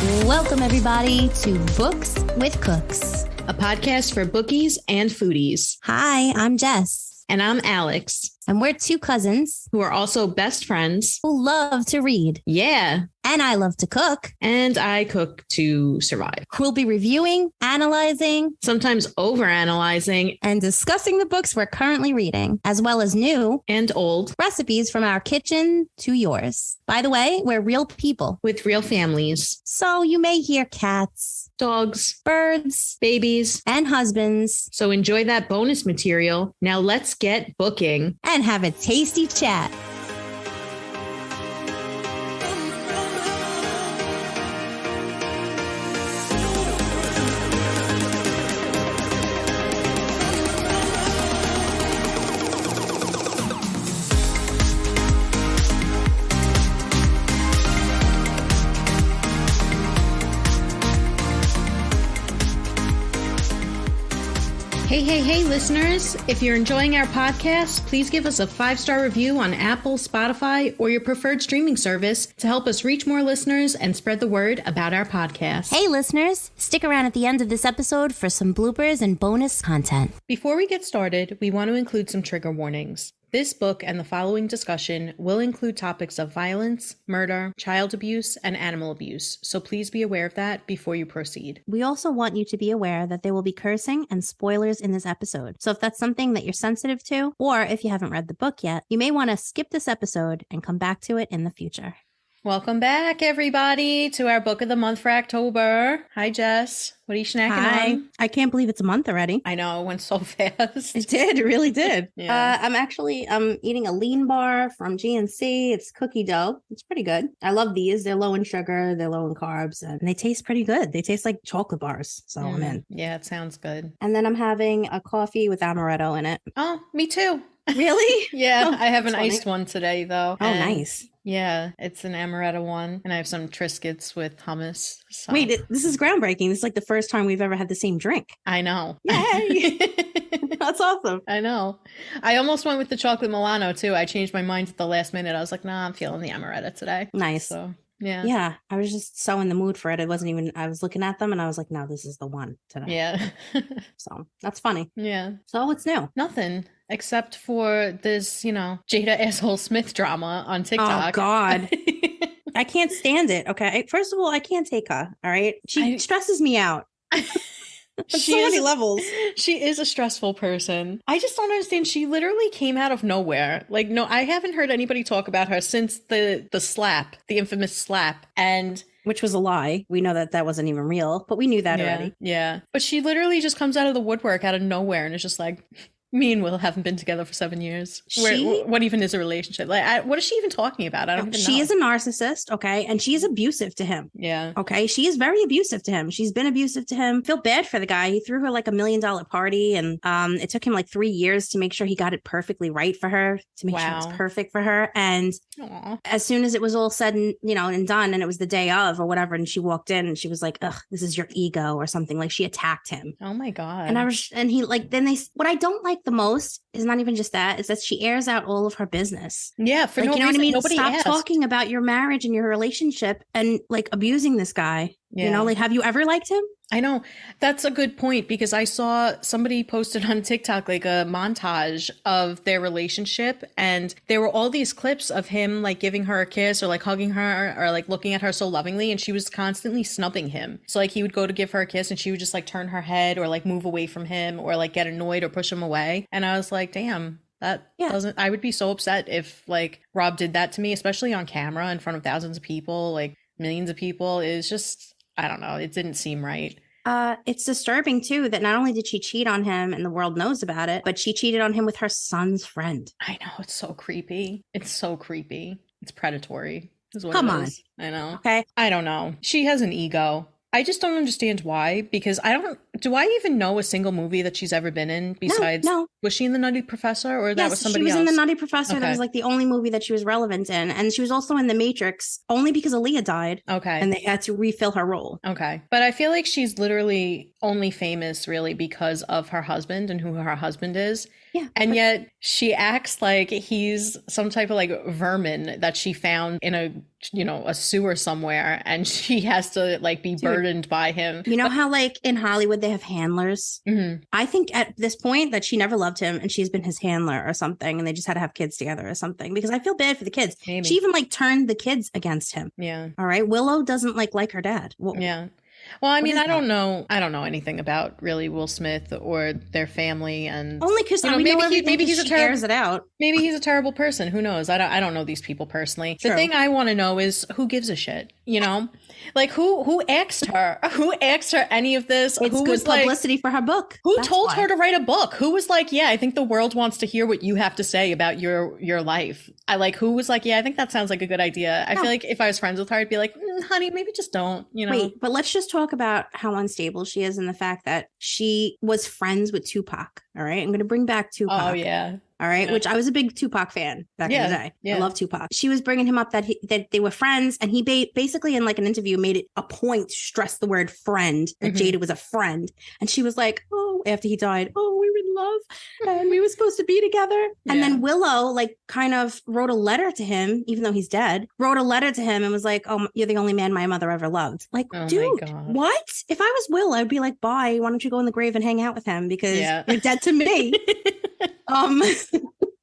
Welcome, everybody, to Books with Cooks, a podcast for bookies and foodies. Hi, I'm Jess. And I'm Alex. And we're two cousins who are also best friends who love to read. Yeah. And I love to cook. And I cook to survive. We'll be reviewing, analyzing, sometimes overanalyzing, and discussing the books we're currently reading, as well as new and old recipes from our kitchen to yours. By the way, we're real people with real families. So you may hear cats, dogs, birds, babies, and husbands. So enjoy that bonus material. Now let's get booking and have a tasty chat. Hey, listeners. If you're enjoying our podcast, please give us a 5-star review on Apple, Spotify, or your preferred streaming service to help us reach more listeners and spread the word about our podcast. Hey, listeners. Stick around at the end of this episode for some bloopers and bonus content. Before we get started, we want to include some trigger warnings. This book and the following discussion will include topics of violence, murder, child abuse, and animal abuse, so please be aware of that before you proceed. We also want you to be aware that there will be cursing and spoilers in this episode. So if that's something that you're sensitive to, or if you haven't read the book yet, you may want to skip this episode and come back to it in the future. Welcome back, everybody, to our book of the month for October. Hi, Jess. What are you snacking on? I can't believe it's a month already. I know, it went so fast. It did. It really did. Yeah. I'm eating a lean bar from GNC. It's cookie dough. It's pretty good. I love these. They're low in sugar. They're low in carbs. And they taste pretty good. They taste like chocolate bars. So I'm in. Yeah, it sounds good. And then I'm having a coffee with amaretto in it. Oh, me too. Really? Yeah, Oh, I have an funny. iced one today, though. Oh, nice. Yeah, it's an amaretto one. And I have some Triscuits with hummus. So. Wait, this is groundbreaking. This is like the first time we've ever had the same drink. I know. Yay! That's awesome. I know. I almost went with the chocolate Milano, too. I changed my mind at the last minute. I was like, nah, I'm feeling the amaretto today. Nice. So, yeah. Yeah, I was just so in the mood for it. I was looking at them and I was like, no, this is the one today. Yeah. So that's funny. Yeah. So what's new? Nothing. Except for this, Jada Asshole Smith drama on TikTok. Oh, God. I can't stand it. Okay. First of all, I can't take her. All right. She stresses me out. She so many levels. She is a stressful person. I just don't understand. She literally came out of nowhere. Like, no, I haven't heard anybody talk about her since the slap, the infamous slap. And which was a lie. We know that wasn't even real, but we knew that already. Yeah. But she literally just comes out of the woodwork out of nowhere and it's just like, me and Will haven't been together for 7 years. What even is a relationship? Like, what is she even talking about? I don't even know. She is a narcissist, okay? And she is abusive to him. Yeah. Okay? She is very abusive to him. She's been abusive to him. Feel bad for the guy. He threw her like $1 million party and it took him like 3 years to make sure he got it perfectly right for her, to make sure it was perfect for her. And as soon as it was all said and, and done and it was the day of or whatever, and she walked in and she was like, ugh, this is your ego or something. Like she attacked him. Oh my God. What I don't like the most is not even just that, is that she airs out all of her business. Yeah, for like, no you know reason. what I mean? Nobody Stop asked. talking about your marriage and your relationship and like abusing this guy. Yeah. Have you ever liked him? I know. That's a good point because I saw somebody posted on TikTok like a montage of their relationship and there were all these clips of him like giving her a kiss or like hugging her or like looking at her so lovingly and she was constantly snubbing him. So like he would go to give her a kiss and she would just like turn her head or like move away from him or like get annoyed or push him away. And I was like, damn. I would be so upset if like Rob did that to me, especially on camera in front of thousands of people, like millions of people. It's just, I don't know. It didn't seem right. It's disturbing too that not only did she cheat on him and the world knows about it, but she cheated on him with her son's friend. I know. It's so creepy. It's so creepy. It's predatory. Come on. I know. Okay. I don't know. She has an ego. I just don't understand why, because Do I even know a single movie that she's ever been in besides? No. Was she in The Nutty Professor, or that was somebody else? She was in The Nutty Professor. Okay. That was like the only movie that she was relevant in. And she was also in The Matrix, only because Aaliyah died. Okay. And they had to refill her role. Okay. But I feel like she's literally only famous really because of her husband and who her husband is. Yeah. And yet she acts like he's some type of like vermin that she found in a sewer somewhere, and she has to like be burdened by him. You know how like in Hollywood they have handlers? Mm-hmm. I think at this point that she never loved him and she's been his handler or something, and they just had to have kids together or something, because I feel bad for the kids. Maybe. She even like turned the kids against him. Yeah. All right. Willow doesn't like her dad. Yeah. Well, I mean, I don't know anything about really Will Smith or their family, and only because maybe he's airs it out. Maybe he's a terrible person. Who knows? I don't know these people personally. True. The thing I want to know is who gives a shit. Like who asked her? Who asked her any of this? It's who good was publicity for her book. Who told her to write a book? Who was like, yeah, I think the world wants to hear what you have to say about your life. Who was like, yeah, I think that sounds like a good idea. I feel like if I was friends with her, I'd be like, honey, maybe just don't. Wait, but let's just talk about how unstable she is and the fact that she was friends with Tupac. All right, I'm going to bring back Tupac. Oh yeah. All right, yeah. Which I was a big Tupac fan back in the day. Yeah. I love Tupac. She was bringing him up that they were friends, and he basically in like an interview made it a point to stress the word friend, that Jada was a friend. And she was like, oh, after he died, oh, we were in love and we were supposed to be together. Yeah. And then Willow like kind of wrote a letter to him, even though he's dead, wrote a letter to him and was like, oh, you're the only man my mother ever loved. Like, dude, what? If I was Will, I'd be like, bye, why don't you go in the grave and hang out with him, because you're dead to me.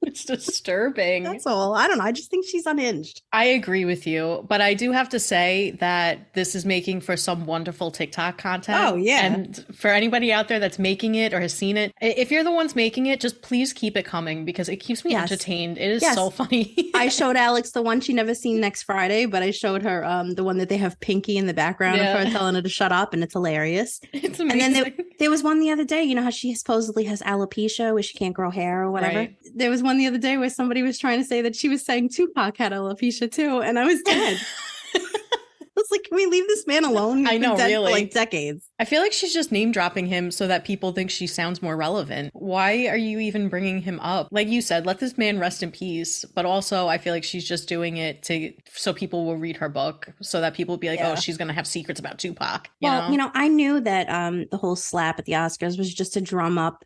It's disturbing. That's all. I don't know. I just think she's unhinged. I agree with you, but I do have to say that this is making for some wonderful TikTok content. Oh, yeah. And for anybody out there that's making it or has seen it, if you're the ones making it, just please keep it coming, because it keeps me entertained. It is so funny. I showed Alex the one she never seen next Friday, but I showed her the one that they have Pinky in the background of her telling her to shut up, and it's hilarious. It's amazing. And then there was one the other day, you know how she supposedly has alopecia where she can't grow hair or whatever? Right. There was one the other day where somebody was trying to say that she was saying Tupac had alopecia too, and I was dead. I was like, can we leave this man alone? He's been dead for like decades. I feel like she's just name dropping him so that people think she sounds more relevant. Why are you even bringing him up? Like you said, let this man rest in peace. But also, I feel like she's just doing it so people will read her book, so that people will be like, oh, she's going to have secrets about Tupac. You know, I knew that the whole slap at the Oscars was just to drum up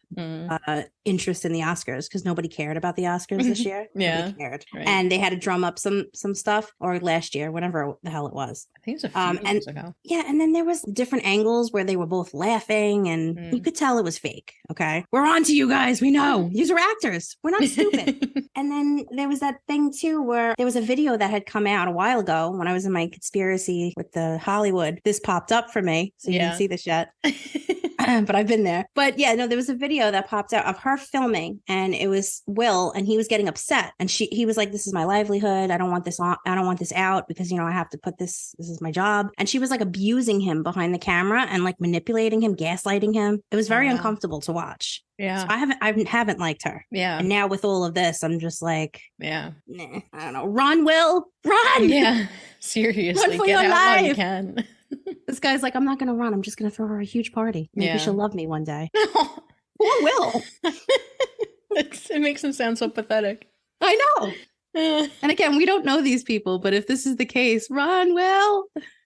interest in the Oscars, because nobody cared about the Oscars this year. Nobody cared. Right. And they had to drum up some stuff, or last year, whenever the hell it was. I think it was a few years ago. Yeah, and then there was different angles where they were both laughing, and you could tell it was fake. Okay, we're on to you guys. We know these are actors. We're not stupid. And then there was that thing too where there was a video that had come out a while ago when I was in my conspiracy with the Hollywood. This popped up for me, so you didn't see this yet. But I've been there. But yeah, no, there was a video that popped out of her filming, and it was Will, and he was getting upset, and he was like, this is my livelihood. I don't want this on. I don't want this out, because, I have to put this is my job. And she was like abusing him behind the camera and like manipulating him, gaslighting him. It was very uncomfortable to watch. Yeah. So I haven't liked her. Yeah. And now with all of this, I'm just like, nah, I don't know. Run, Will, run. Yeah. Seriously. Run for your life. While you can. This guy's like, I'm not going to run. I'm just going to throw her a huge party. Maybe she'll love me one day. Poor Will. It makes him sound so pathetic. I know. And again, we don't know these people, but if this is the case, run, Will.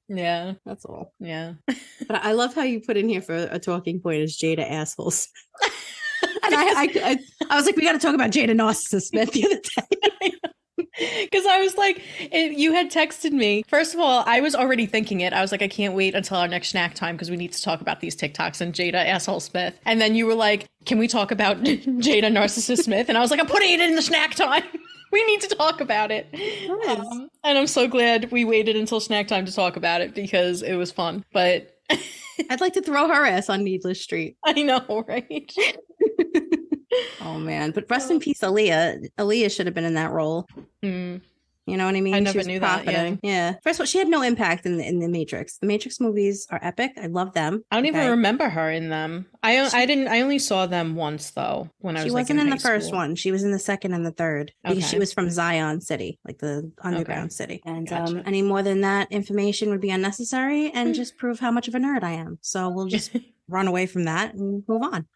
Yeah. That's all. Yeah. But I love how you put in here for a talking point is Jada assholes. And I was like, we got to talk about Jada Narcissist Smith the other day. Because I was like, you had texted me. First of all, I was already thinking it. I was like, I can't wait until our next snack time because we need to talk about these TikToks and Jada asshole Smith. And then you were like, can we talk about Jada Narcissist Smith? And I was like, I'm putting it in the snack time. We need to talk about it. Nice. And I'm so glad we waited until snack time to talk about it because it was fun. But I'd like to throw her ass on Needless Street. I know, right? Oh man, but rest in peace, Aaliyah. Aaliyah should have been in that role. You know what I mean? I never knew that. Yeah. First of all, she had no impact in the Matrix. The Matrix movies are epic. I love them. I don't even remember her in them. I only saw them once though when I was. She wasn't in the first one. She was in the second and the third because she was from Zion City, like the underground city. And any more than that information would be unnecessary and just prove how much of a nerd I am. So we'll just run away from that and move on.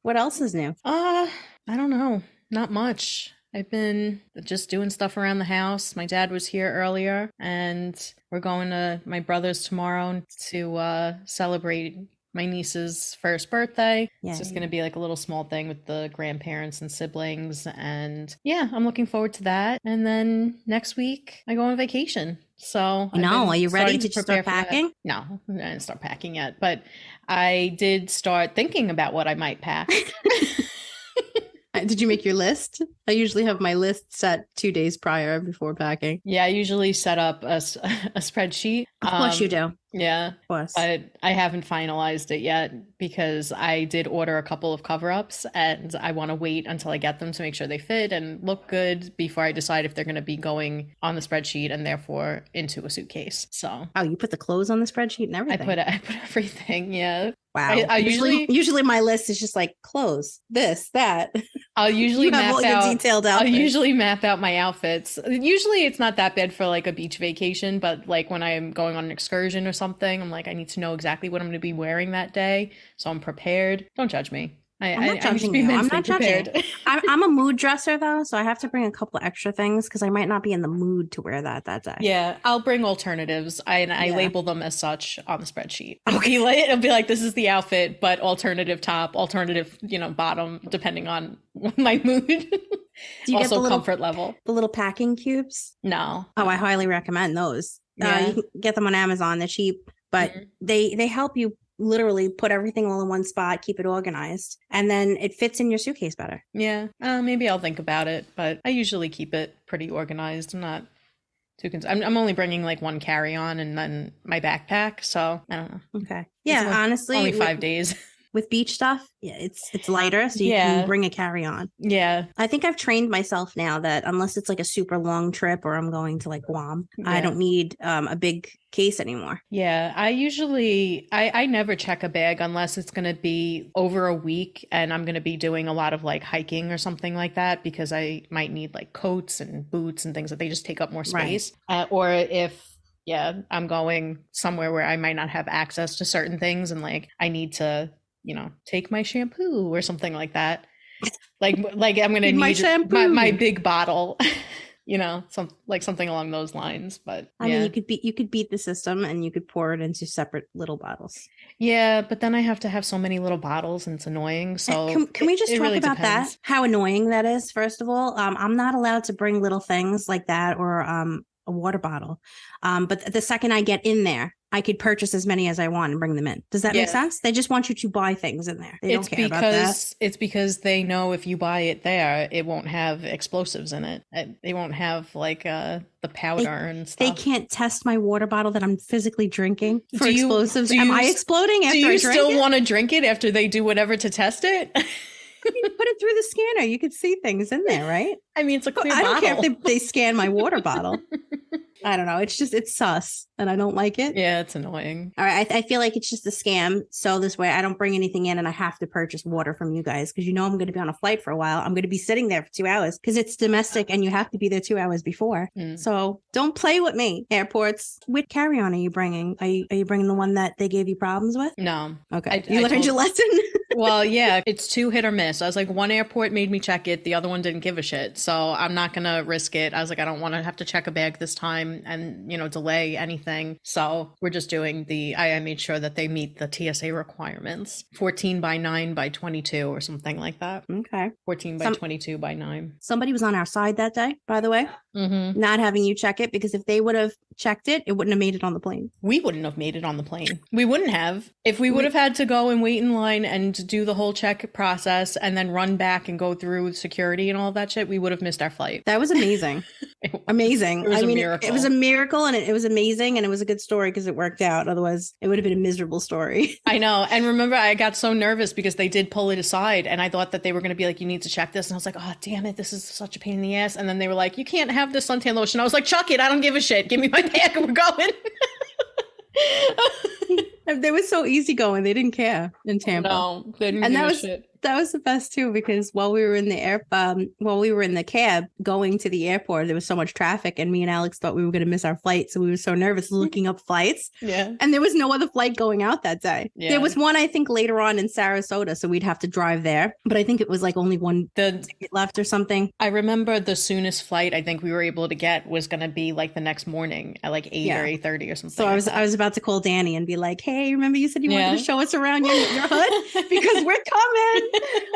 What else is new? I don't know. Not much. I've been just doing stuff around the house. My dad was here earlier, and we're going to my brother's tomorrow to celebrate my niece's first birthday. Yeah, it's just going to be like a little small thing with the grandparents and siblings. And yeah, I'm looking forward to that. And then next week I go on vacation. So are you ready? Did you start packing? No, I didn't start packing yet, but I did start thinking about what I might pack. Did you make your list? I usually have my list set 2 days prior before packing. Yeah, I usually set up a spreadsheet. Of course you do. Yeah, of course. But I haven't finalized it yet because I did order a couple of cover-ups and I want to wait until I get them to make sure they fit and look good before I decide if they're going to be going on the spreadsheet and therefore into a suitcase. So, you put the clothes on the spreadsheet and everything? I put everything, yeah. Wow. I usually my list is just like clothes, this, that. I'll usually usually map out my outfits. Usually it's not that bad for like a beach vacation, but like when I'm going on an excursion or something, I'm like, I need to know exactly what I'm going to be wearing that day, so I'm prepared. Don't judge me. I'm not judging you. I'm not judging. I'm a mood dresser though, so I have to bring a couple of extra things because I might not be in the mood to wear that day. Yeah, I'll bring alternatives. I label them as such on the spreadsheet. It'll be like, this is the outfit, but alternative top, alternative, bottom, depending on my mood. Do you also get comfort level. The little packing cubes? No. I highly recommend those. Yeah. You can get them on Amazon. They're cheap, but they help you literally put everything all in one spot, keep it organized, and then it fits in your suitcase better. Yeah, maybe I'll think about it, but I usually keep it pretty organized. I'm not too concerned. I'm only bringing like one carry-on and then my backpack, so I don't know. Okay. Yeah, honestly, only 5 days. With beach stuff, it's lighter, so you can bring a carry-on. Yeah. I think I've trained myself now that unless it's like a super long trip or I'm going to like Guam, I don't need a big case anymore. Yeah, I never check a bag unless it's going to be over a week and I'm going to be doing a lot of like hiking or something like that, because I might need like coats and boots and things that they just take up more space. Right. Or if I'm going somewhere where I might not have access to certain things and like I need to take my shampoo or something like that. Like I'm going to need my big bottle, something along those lines. But I mean, you could beat the system and you could pour it into separate little bottles. Yeah, but then I have to have so many little bottles and it's annoying. So can we just talk really about that? How annoying that is, first of all. I'm not allowed to bring little things like that or a water bottle. But the second I get in there, I could purchase as many as I want and bring them in. Does that make sense? They just want you to buy things in there. They don't care about that. It's because they know if you buy it there, it won't have explosives in it. They won't have like the powder and stuff. They can't test my water bottle that I'm physically drinking for explosives. Am I exploding after I drink it? Do you still want to drink it after they do whatever to test it? You put it through the scanner. You could see things in there, right? I mean, it's a clear bottle. I don't care if they scan my water bottle. I don't know. It's sus and I don't like it. Yeah, it's annoying. All right. I feel like it's just a scam. So this way I don't bring anything in and I have to purchase water from you guys because I'm going to be on a flight for a while. I'm going to be sitting there for 2 hours because it's domestic and you have to be there 2 hours before. So don't play with me, airports. Which carry-on are you bringing? Are you bringing the one that they gave you problems with? No. Okay. You learned your lesson? Well, yeah, it's 2 hit or miss. I was like, one airport made me check it. The other one didn't give a shit. So I'm not going to risk it. I was like, I don't want to have to check a bag this time and, delay anything. So we're just doing I made sure that they meet the TSA requirements. 14 by 9 by 22 or something like that. Okay. 14 by 22 by 9. Somebody was on our side that day, by the way, not having you check it, because if they would have checked it, it wouldn't have made it on the plane. We wouldn't have made it on the plane. We wouldn't have. If we would have had to go and wait in line and do the whole check process and then run back and go through security and all of that shit, we would have missed our flight. That was amazing. Amazing. It was a miracle. It was a miracle and it was amazing and it was a good story because it worked out. Otherwise, it would have been a miserable story. I know. And remember, I got so nervous because they did pull it aside and I thought that they were going to be like, you need to check this. And I was like, oh, damn it. This is such a pain in the ass. And then they were like, you can't have this suntan lotion. I was like, chuck it. I don't give a shit. Give me my bag and we're going. They were so easygoing. They didn't care in Tampa. No, they didn't give a shit. That was the best too, because while we were in the cab going to the airport, there was so much traffic, and me and Alex thought we were going to miss our flight, so we were so nervous looking up flights. Yeah, and there was no other flight going out that day. Yeah. There was one, I think, later on in Sarasota, so we'd have to drive there. But I think it was like only one ticket left or something. I remember the soonest flight I think we were able to get was going to be like the next morning at like 8 or 8:30 or something. So I was about to call Danny and be like, "Hey, remember you said you wanted to show us around your hood because we're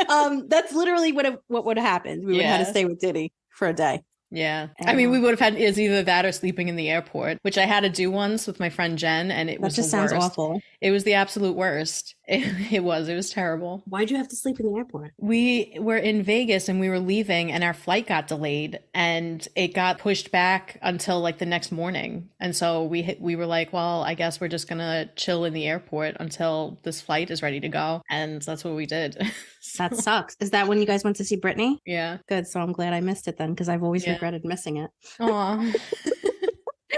coming." That's literally what would have happened. We would have had to stay with Diddy for a day. Yeah. I mean, we would have had is either that or sleeping in the airport, which I had to do once with my friend Jen, and it was the worst. That just sounds awful. It was the absolute worst. It was terrible. Why'd you have to sleep in the airport? We were in Vegas and we were leaving, and our flight got delayed, and it got pushed back until like the next morning. And so we were like, well, I guess we're just gonna chill in the airport until this flight is ready to go, and that's what we did. That sucks. Is that when you guys went to see Britney? Yeah. Good. So I'm glad I missed it then, because I've always regretted missing it. Aw.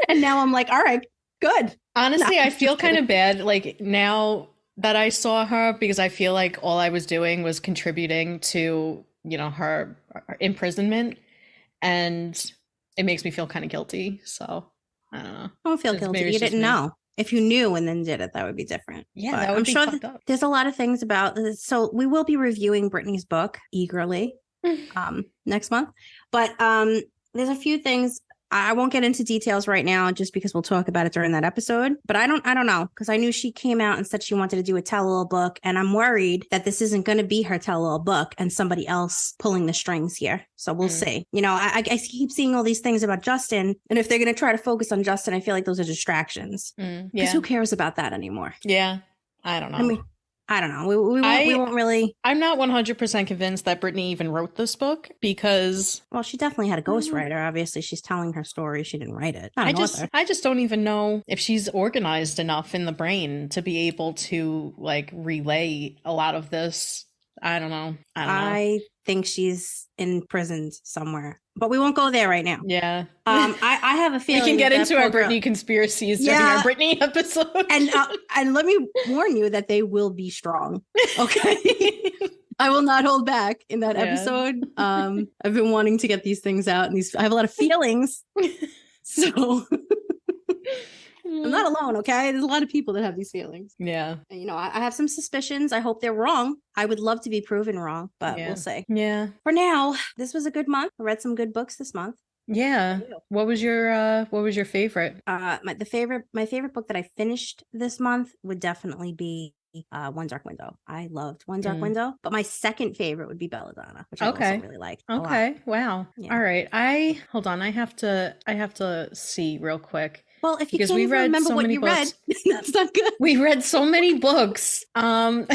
And now I'm like, all right, good. Honestly, I feel kind of bad like now that I saw her, because I feel like all I was doing was contributing to, her imprisonment, and it makes me feel kind of guilty. So I don't know. Don't feel guilty. You didn't know. If you knew and then did it, that would be different. Yeah, but that would be fucked up. There's a lot of things about this. So we will be reviewing Britney's book eagerly next month. But there's a few things. I won't get into details right now just because we'll talk about it during that episode. But I don't know, because I knew she came out and said she wanted to do a tell-all book. And I'm worried that this isn't going to be her tell-all book and somebody else pulling the strings here. So we'll see. I keep seeing all these things about Justin. And if they're going to try to focus on Justin, I feel like those are distractions. Because who cares about that anymore? Yeah, I don't know. I mean, I don't know. We won't really. I'm not 100% convinced that Britney even wrote this book, because. Well, she definitely had a ghostwriter. Obviously, she's telling her story. She didn't write it. I just don't even know if she's organized enough in the brain to be able to like relay a lot of this. I don't know. I think she's imprisoned somewhere, but we won't go there right now. Yeah. I have a feeling we can get into our Britney conspiracies during our Britney episode. And let me warn you that they will be strong. Okay. I will not hold back in that episode. I've been wanting to get these things out, and I have a lot of feelings. So I'm not alone, okay? There's a lot of people that have these feelings. Yeah. And, I have some suspicions. I hope they're wrong. I would love to be proven wrong, but we'll see. Yeah. For now, this was a good month. I read some good books this month. Yeah. What was your favorite? My favorite book that I finished this month would definitely be One Dark Window. I loved One Dark Window, but my second favorite would be Belladonna, which I also really liked. Okay. Wow. Yeah. All right. Hold on. I have to see real quick. Well, if you can't even remember what you read, that's not good. We read so many books. I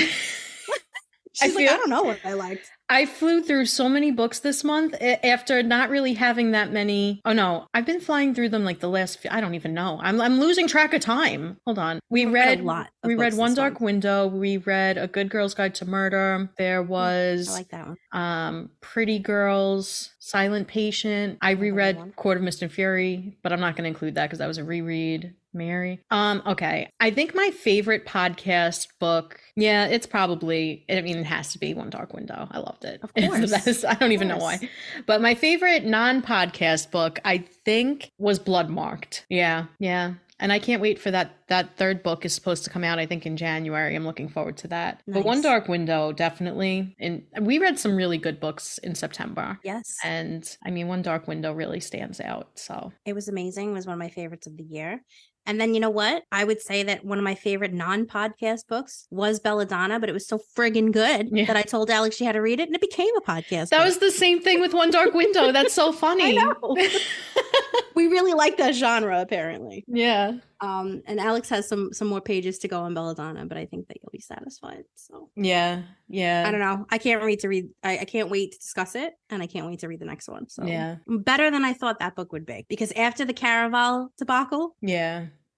don't know what I liked. I flew through so many books this month after not really having that many. Oh no, I've been flying through them like the last I don't even know. I'm losing track of time. Hold on. We read a lot. We read One Dark Window. We read A Good Girl's Guide to Murder. There was I like that one. Pretty Girls, Silent Patient. I reread Court of Mist and Fury, but I'm not going to include that because that was a reread. Mary. Okay. I think my favorite podcast book, it has to be One Dark Window. I loved it. Of course. It's the best. I don't even know why. But my favorite non-podcast book, I think, was Blood Marked. Yeah. And I can't wait for that third book is supposed to come out, I think, in January. I'm looking forward to that. Nice. But One Dark Window, definitely. And we read some really good books in September. Yes. And I mean, One Dark Window really stands out. So it was amazing. It was one of my favorites of the year. And then you know what? I would say that one of my favorite non-podcast books was Belladonna, but it was so friggin' good that I told Alex she had to read it, and it became a podcast. That was the same thing with One Dark Window. That's so funny. I know. We really like that genre, apparently. Yeah. And Alex has some more pages to go on Belladonna, but I think that you'll be satisfied. So yeah. I don't know. I can't wait to read. I can't wait to discuss it, and I can't wait to read the next one. So better than I thought that book would be, because after the Caraval debacle,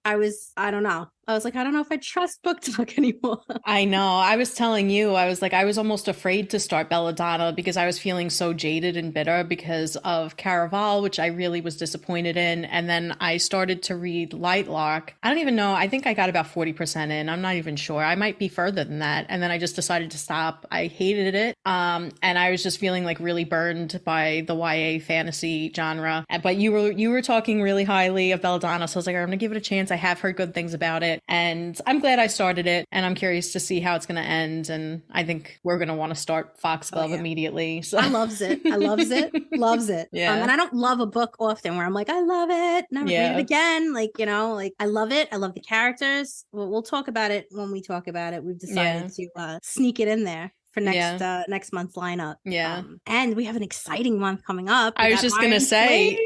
I don't know. I was like, I don't know if I trust book talk anymore. I know. I was telling you, I was like, I was almost afraid to start Belladonna because I was feeling so jaded and bitter because of Caraval, which I really was disappointed in. And then I started to read Lightlock. I don't even know. I think I got about 40% in. I'm not even sure. I might be further than that. And then I just decided to stop. I hated it. And I was just feeling like really burned by the YA fantasy genre. But you were talking really highly of Belladonna. So I was like, I'm going to give it a chance. I have heard good things about it. And I'm glad I started it, and I'm curious to see how it's going to end. And I think we're going to want to start Foxglove immediately. So I loves it. Loves it. Yeah. And I don't love a book often where I'm like, I love it. Never read it again. Like, like I love it. I love the characters. We'll talk about it when we talk about it. We've decided to sneak it in there for next month's lineup. Yeah. And we have an exciting month coming up. I was just going to say,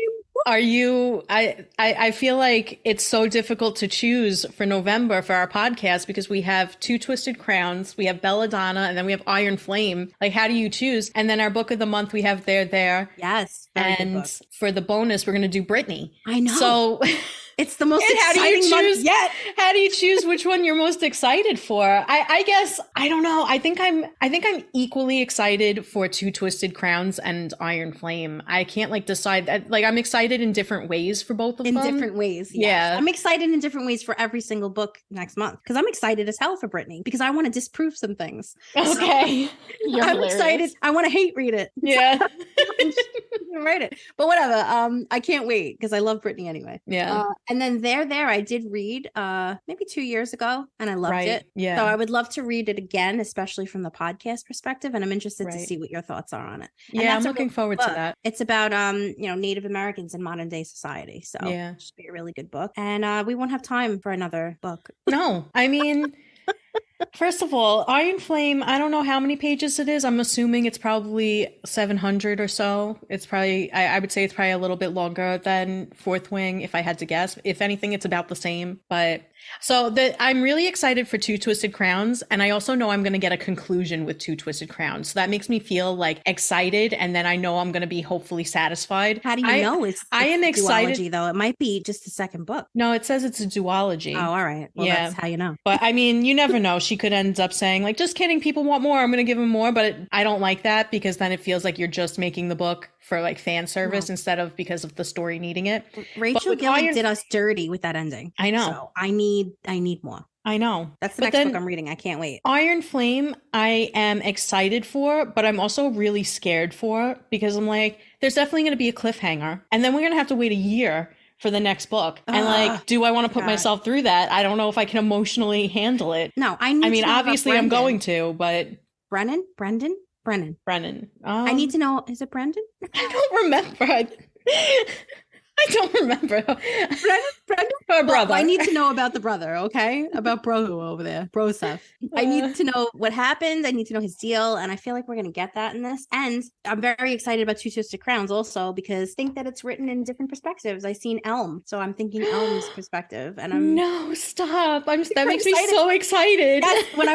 are you, I feel like it's so difficult to choose for November for our podcast because we have Two Twisted Crowns, we have Belladonna, and then we have Iron Flame. Like, how do you choose? And then our book of the month, we have There. Yes. And for the bonus, we're going to do Brittany. I know. So it's the most exciting month yet. How do you choose which one you're most excited for? I guess, I don't know. I think I'm equally excited for Two Twisted Crowns and Iron Flame. I can't decide. Like, I'm excited in different ways for both of them. In different ways. Yeah. I'm excited in different ways for every single book next month because I'm excited as hell for Brittany because I want to disprove some things. Okay. So, I'm excited. I want to hate read it. Yeah. Write it. But whatever. I can't wait because I love Brittany anyway. Yeah. And then there I did read maybe 2 years ago and I loved it. Yeah. So I would love to read it again, especially from the podcast perspective. And I'm interested to see what your thoughts are on it. And I'm looking forward to that. It's about Native Americans in modern day society. So it should be a really good book. And we won't have time for another book. No, I mean first of all, Iron Flame, I don't know how many pages it is. I'm assuming it's probably 700 or so. It's probably, I would say it's probably a little bit longer than Fourth Wing, if I had to guess. If anything, it's about the same. But so I'm really excited for Two Twisted Crowns. And I also know I'm going to get a conclusion with Two Twisted Crowns. So that makes me feel excited. And then I know I'm going to be hopefully satisfied. How do you know it's I am excited duology, though? It might be just the second book. No, it says it's a duology. Oh, all right. Well, that's how you know. But I mean, you never know. She could end up saying just kidding, people want more, I'm going to give them more. But I don't like that because then it feels like you're just making the book for fan service instead of because of the story needing it. Rachel Gillick did us dirty with that ending. I know. So I need more. I know. That's the next book I'm reading. I can't wait. Iron Flame, I am excited for, but I'm also really scared for because I'm like, there's definitely going to be a cliffhanger. And then we're going to have to wait a year for the next book. And do I want to put myself through that? I don't know if I can emotionally handle it. No, I mean, obviously I'm going to, but Brennan. I need to know. Is it Brendan? I don't remember. I don't remember. Brendan? Her brother. I need to know about the brother, okay? About Bro over there. Bro stuff. I need to know what happened. I need to know his deal. And I feel like we're going to get that in this. And I'm very excited about Two Twisted Crowns also because I think that it's written in different perspectives. I've seen Elm. So I'm thinking Elm's perspective. And I'm No, stop. That makes me so excited. Yes, when I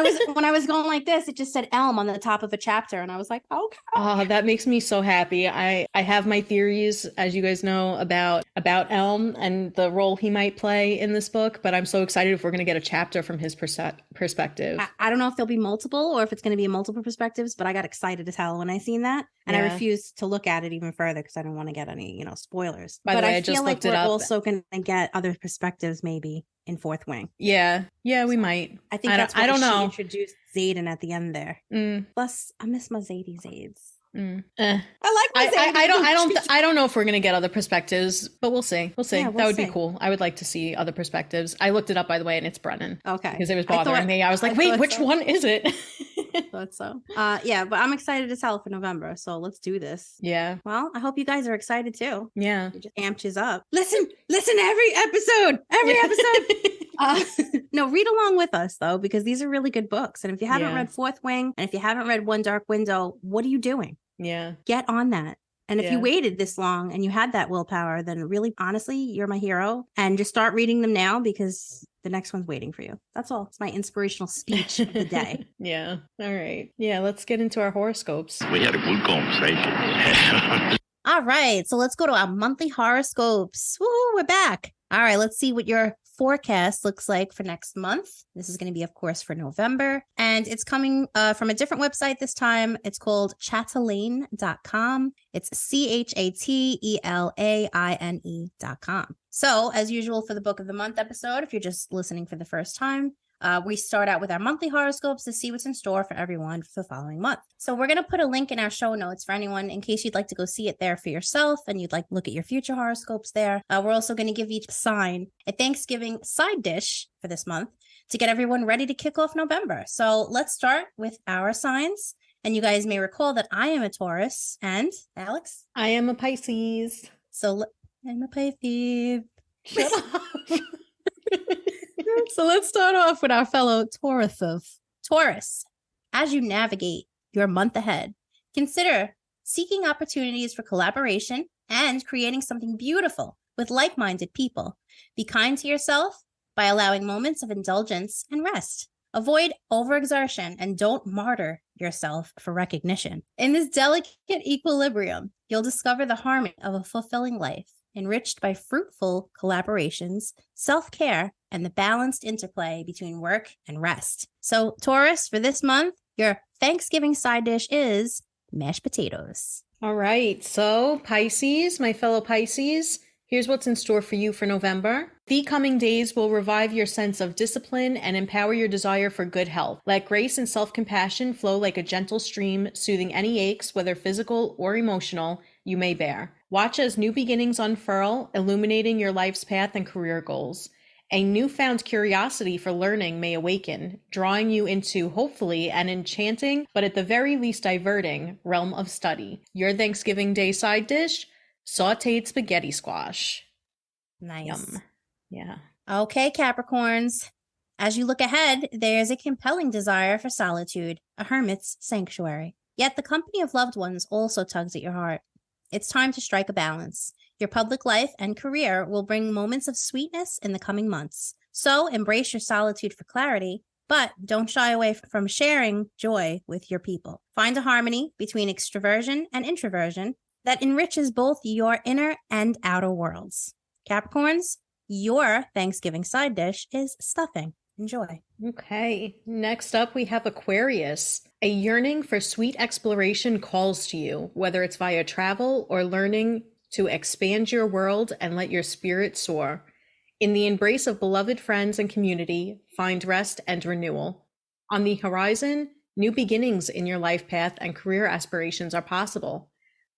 was going like this, it just said Elm on the top of a chapter. And I was like, okay. Oh, that makes me so happy. I have my theories, as you guys know, about Elm and the role he might play in this book, but I'm so excited if we're going to get a chapter from his perspective. I don't know if there'll be multiple or if it's going to be multiple perspectives, but I got excited as hell when I seen that, and I refused to look at it even further because I didn't want to get any spoilers. By the way, I just looked it up. We're also going to get other perspectives maybe in Fourth Wing. Yeah, we might. I think that's why she introduced Xaden at the end there. Plus, I miss my Zades. I don't know if we're gonna get other perspectives, but we'll see. Yeah, that would be cool. I would like to see other perspectives. I looked it up, by the way, and it's Brennan. Okay, because it was bothering me. I was like, wait, which one is it? Thought so. Yeah, but I'm excited as hell for November, so let's do this. Yeah. Well, I hope you guys are excited too. Yeah. You just amped you up. Listen every episode. No, read along with us though, because these are really good books. And if you haven't read Fourth Wing, and if you haven't read One Dark Window, what are you doing? Yeah. Get on that. And if you waited this long and you had that willpower, then really, honestly, you're my hero. And just start reading them now because the next one's waiting for you. That's all. It's my inspirational speech of the day. Yeah. All right. Yeah, let's get into our horoscopes. We had a good conversation. All right. So let's go to our monthly horoscopes. Woo, we're back. All right. Let's see what your forecast looks like for next month. This is going to be, of course, for November. And it's coming from a different website this time. It's called chatelaine.com. It's Chatelaine.com. So, as usual for the Book of the Month episode, if you're just listening for the first time, we start out with our monthly horoscopes to see what's in store for everyone for the following month. So we're going to put a link in our show notes for anyone in case you'd like to go see it there for yourself and you'd like to look at your future horoscopes there. We're also going to give each sign a Thanksgiving side dish for this month to get everyone ready to kick off November. So let's start with our signs. And you guys may recall that I am a Taurus and Alex? I am a Pisces. So I'm a Pisces. Shut up. So let's start off with our fellow Tauruses. Taurus, as you navigate your month ahead, consider seeking opportunities for collaboration and creating something beautiful with like-minded people. Be kind to yourself by allowing moments of indulgence and rest. Avoid overexertion and don't martyr yourself for recognition. In this delicate equilibrium, you'll discover the harmony of a fulfilling life, enriched by fruitful collaborations, self-care, and the balanced interplay between work and rest. So, Taurus, for this month, your Thanksgiving side dish is mashed potatoes. All right. So, Pisces, my fellow Pisces, here's what's in store for you for November. The coming days will revive your sense of discipline and empower your desire for good health. Let grace and self-compassion flow like a gentle stream, soothing any aches, whether physical or emotional, you may bear. Watch as new beginnings unfurl, illuminating your life's path and career goals. A newfound curiosity for learning may awaken, drawing you into, hopefully, an enchanting, but at the very least diverting, realm of study. Your Thanksgiving Day side dish? Sauteed spaghetti squash. Nice. Yum. Yeah. Okay, Capricorns. As you look ahead, there's a compelling desire for solitude, a hermit's sanctuary. Yet the company of loved ones also tugs at your heart. It's time to strike a balance. Your public life and career will bring moments of sweetness in the coming months. So embrace your solitude for clarity, but don't shy away from sharing joy with your people. Find a harmony between extroversion and introversion that enriches both your inner and outer worlds. Capricorns, your Thanksgiving side dish is stuffing. Enjoy. Okay. Next up, we have Aquarius. A yearning for sweet exploration calls to you, whether it's via travel or learning to expand your world and let your spirit soar. In the embrace of beloved friends and community, find rest and renewal. On the horizon, new beginnings in your life path and career aspirations are possible.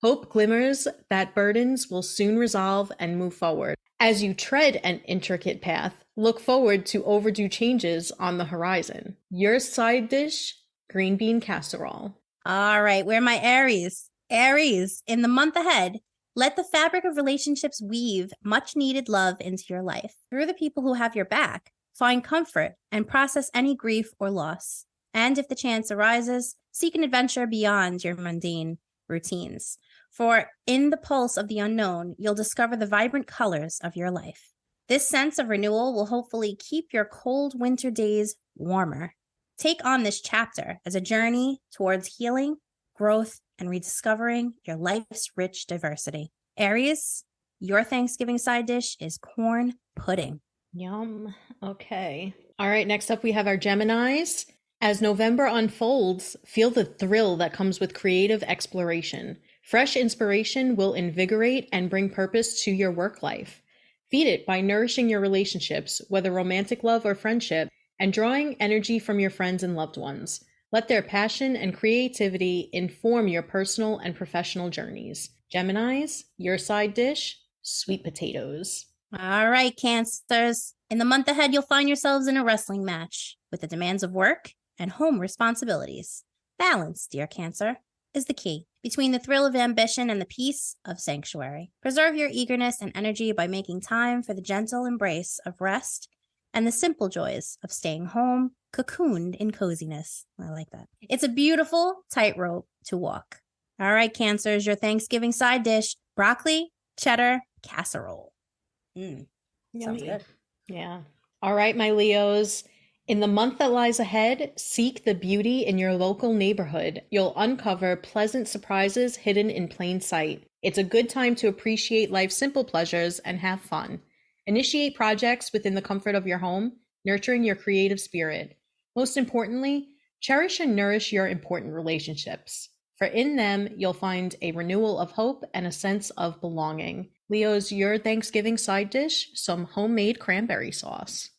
Hope glimmers that burdens will soon resolve and move forward. As you tread an intricate path, look forward to overdue changes on the horizon. Your side dish, green bean casserole. All right, we're my Aries. Aries, in the month ahead, let the fabric of relationships weave much needed love into your life. Through the people who have your back, find comfort and process any grief or loss. And if the chance arises, seek an adventure beyond your mundane routines. For in the pulse of the unknown, you'll discover the vibrant colors of your life. This sense of renewal will hopefully keep your cold winter days warmer. Take on this chapter as a journey towards healing, growth, and rediscovering your life's rich diversity. Aries, your Thanksgiving side dish is corn pudding. Yum. Okay. All right. Next up, we have our Geminis. As November unfolds, feel the thrill that comes with creative exploration. Fresh inspiration will invigorate and bring purpose to your work life. Feed it by nourishing your relationships, whether romantic love or friendship, and drawing energy from your friends and loved ones. Let their passion and creativity inform your personal and professional journeys. Geminis, your side dish, sweet potatoes. All right, Cancers. In the month ahead, you'll find yourselves in a wrestling match with the demands of work and home responsibilities. Balance, dear Cancer, is the key between the thrill of ambition and the peace of sanctuary. Preserve your eagerness and energy by making time for the gentle embrace of rest and the simple joys of staying home, cocooned in coziness. I like that. It's a beautiful tightrope to walk. All right, Cancers, your Thanksgiving side dish, broccoli, cheddar, casserole. Sounds good. Yeah. All right, my Leos. In the month that lies ahead, seek the beauty in your local neighborhood. You'll uncover pleasant surprises hidden in plain sight. It's a good time to appreciate life's simple pleasures and have fun. Initiate projects within the comfort of your home, nurturing your creative spirit. Most importantly, cherish and nourish your important relationships, for in them you'll find a renewal of hope and a sense of belonging. Leo's, your Thanksgiving side dish, some homemade cranberry sauce.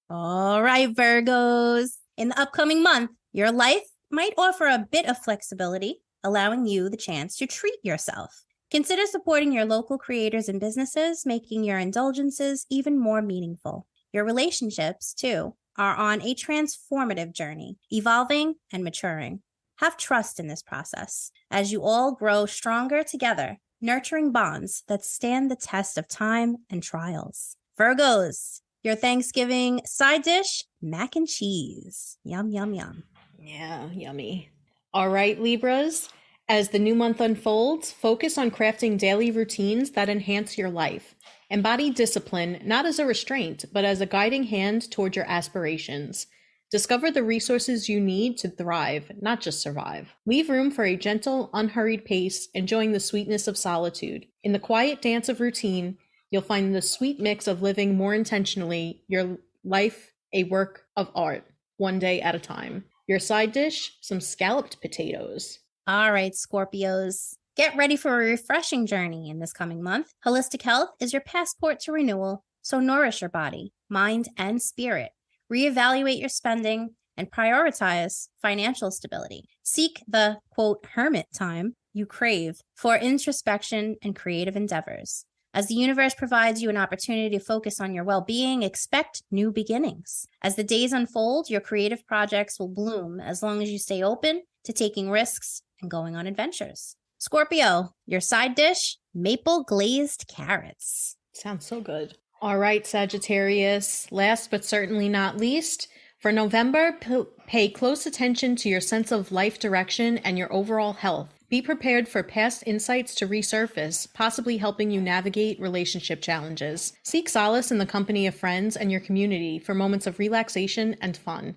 All right, Virgos. In the upcoming month, your life might offer a bit of flexibility, allowing you the chance to treat yourself. Consider supporting your local creators and businesses, making your indulgences even more meaningful. Your relationships, too, are on a transformative journey, evolving and maturing. Have trust in this process as you all grow stronger together, nurturing bonds that stand the test of time and trials. Virgos, your Thanksgiving side dish, mac and cheese. Yum, yum, yum. Yeah, yummy. All right, Libras. As the new month unfolds, focus on crafting daily routines that enhance your life. Embody discipline, not as a restraint, but as a guiding hand toward your aspirations. Discover the resources you need to thrive, not just survive. Leave room for a gentle, unhurried pace, enjoying the sweetness of solitude. In the quiet dance of routine, you'll find the sweet mix of living more intentionally, your life a work of art, one day at a time. Your side dish, some scalloped potatoes. All right, Scorpios. Get ready for a refreshing journey in this coming month. Holistic health is your passport to renewal, so nourish your body, mind, and spirit. Reevaluate your spending and prioritize financial stability. Seek the, quote, hermit time you crave for introspection and creative endeavors. As the universe provides you an opportunity to focus on your well-being, expect new beginnings. As the days unfold, your creative projects will bloom as long as you stay open to taking risks and going on adventures. Scorpio, your side dish, maple glazed carrots. Sounds so good. All right, Sagittarius. Last but certainly not least, for November, pay close attention to your sense of life direction and your overall health. Be prepared for past insights to resurface, possibly helping you navigate relationship challenges. Seek solace in the company of friends and your community for moments of relaxation and fun.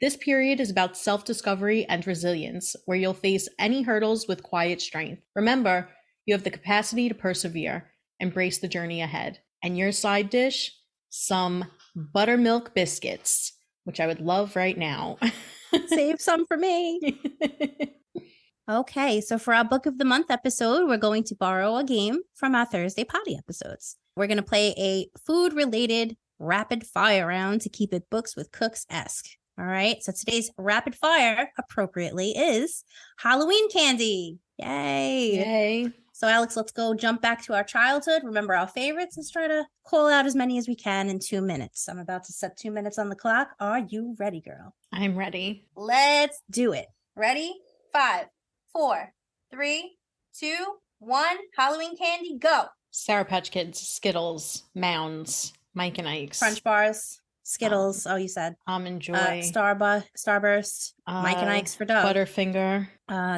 This period is about self-discovery and resilience, where you'll face any hurdles with quiet strength. Remember, you have the capacity to persevere. Embrace the journey ahead. And your side dish, some buttermilk biscuits, which I would love right now. Save some for me. Okay, so for our Book of the Month episode, we're going to borrow a game from our Thursday potty episodes. We're going to play a food-related rapid fire round to keep it books with cooks-esque. All right, so today's rapid fire, appropriately, is Halloween candy. Yay. Yay. So Alex, let's go jump back to our childhood, remember our favorites, and try to call out as many as we can in 2 minutes. I'm about to set 2 minutes on the clock. Are you ready, girl? I'm ready. Let's do it. Ready? 5, 4, 3, 2, 1. Halloween candy, go. Sour Patch Kids, Skittles, Mounds, Mike and Ike's. Crunch bars, Skittles. You said. Almond Joy. Starburst. Mike and Ike's for Doug. Butterfinger.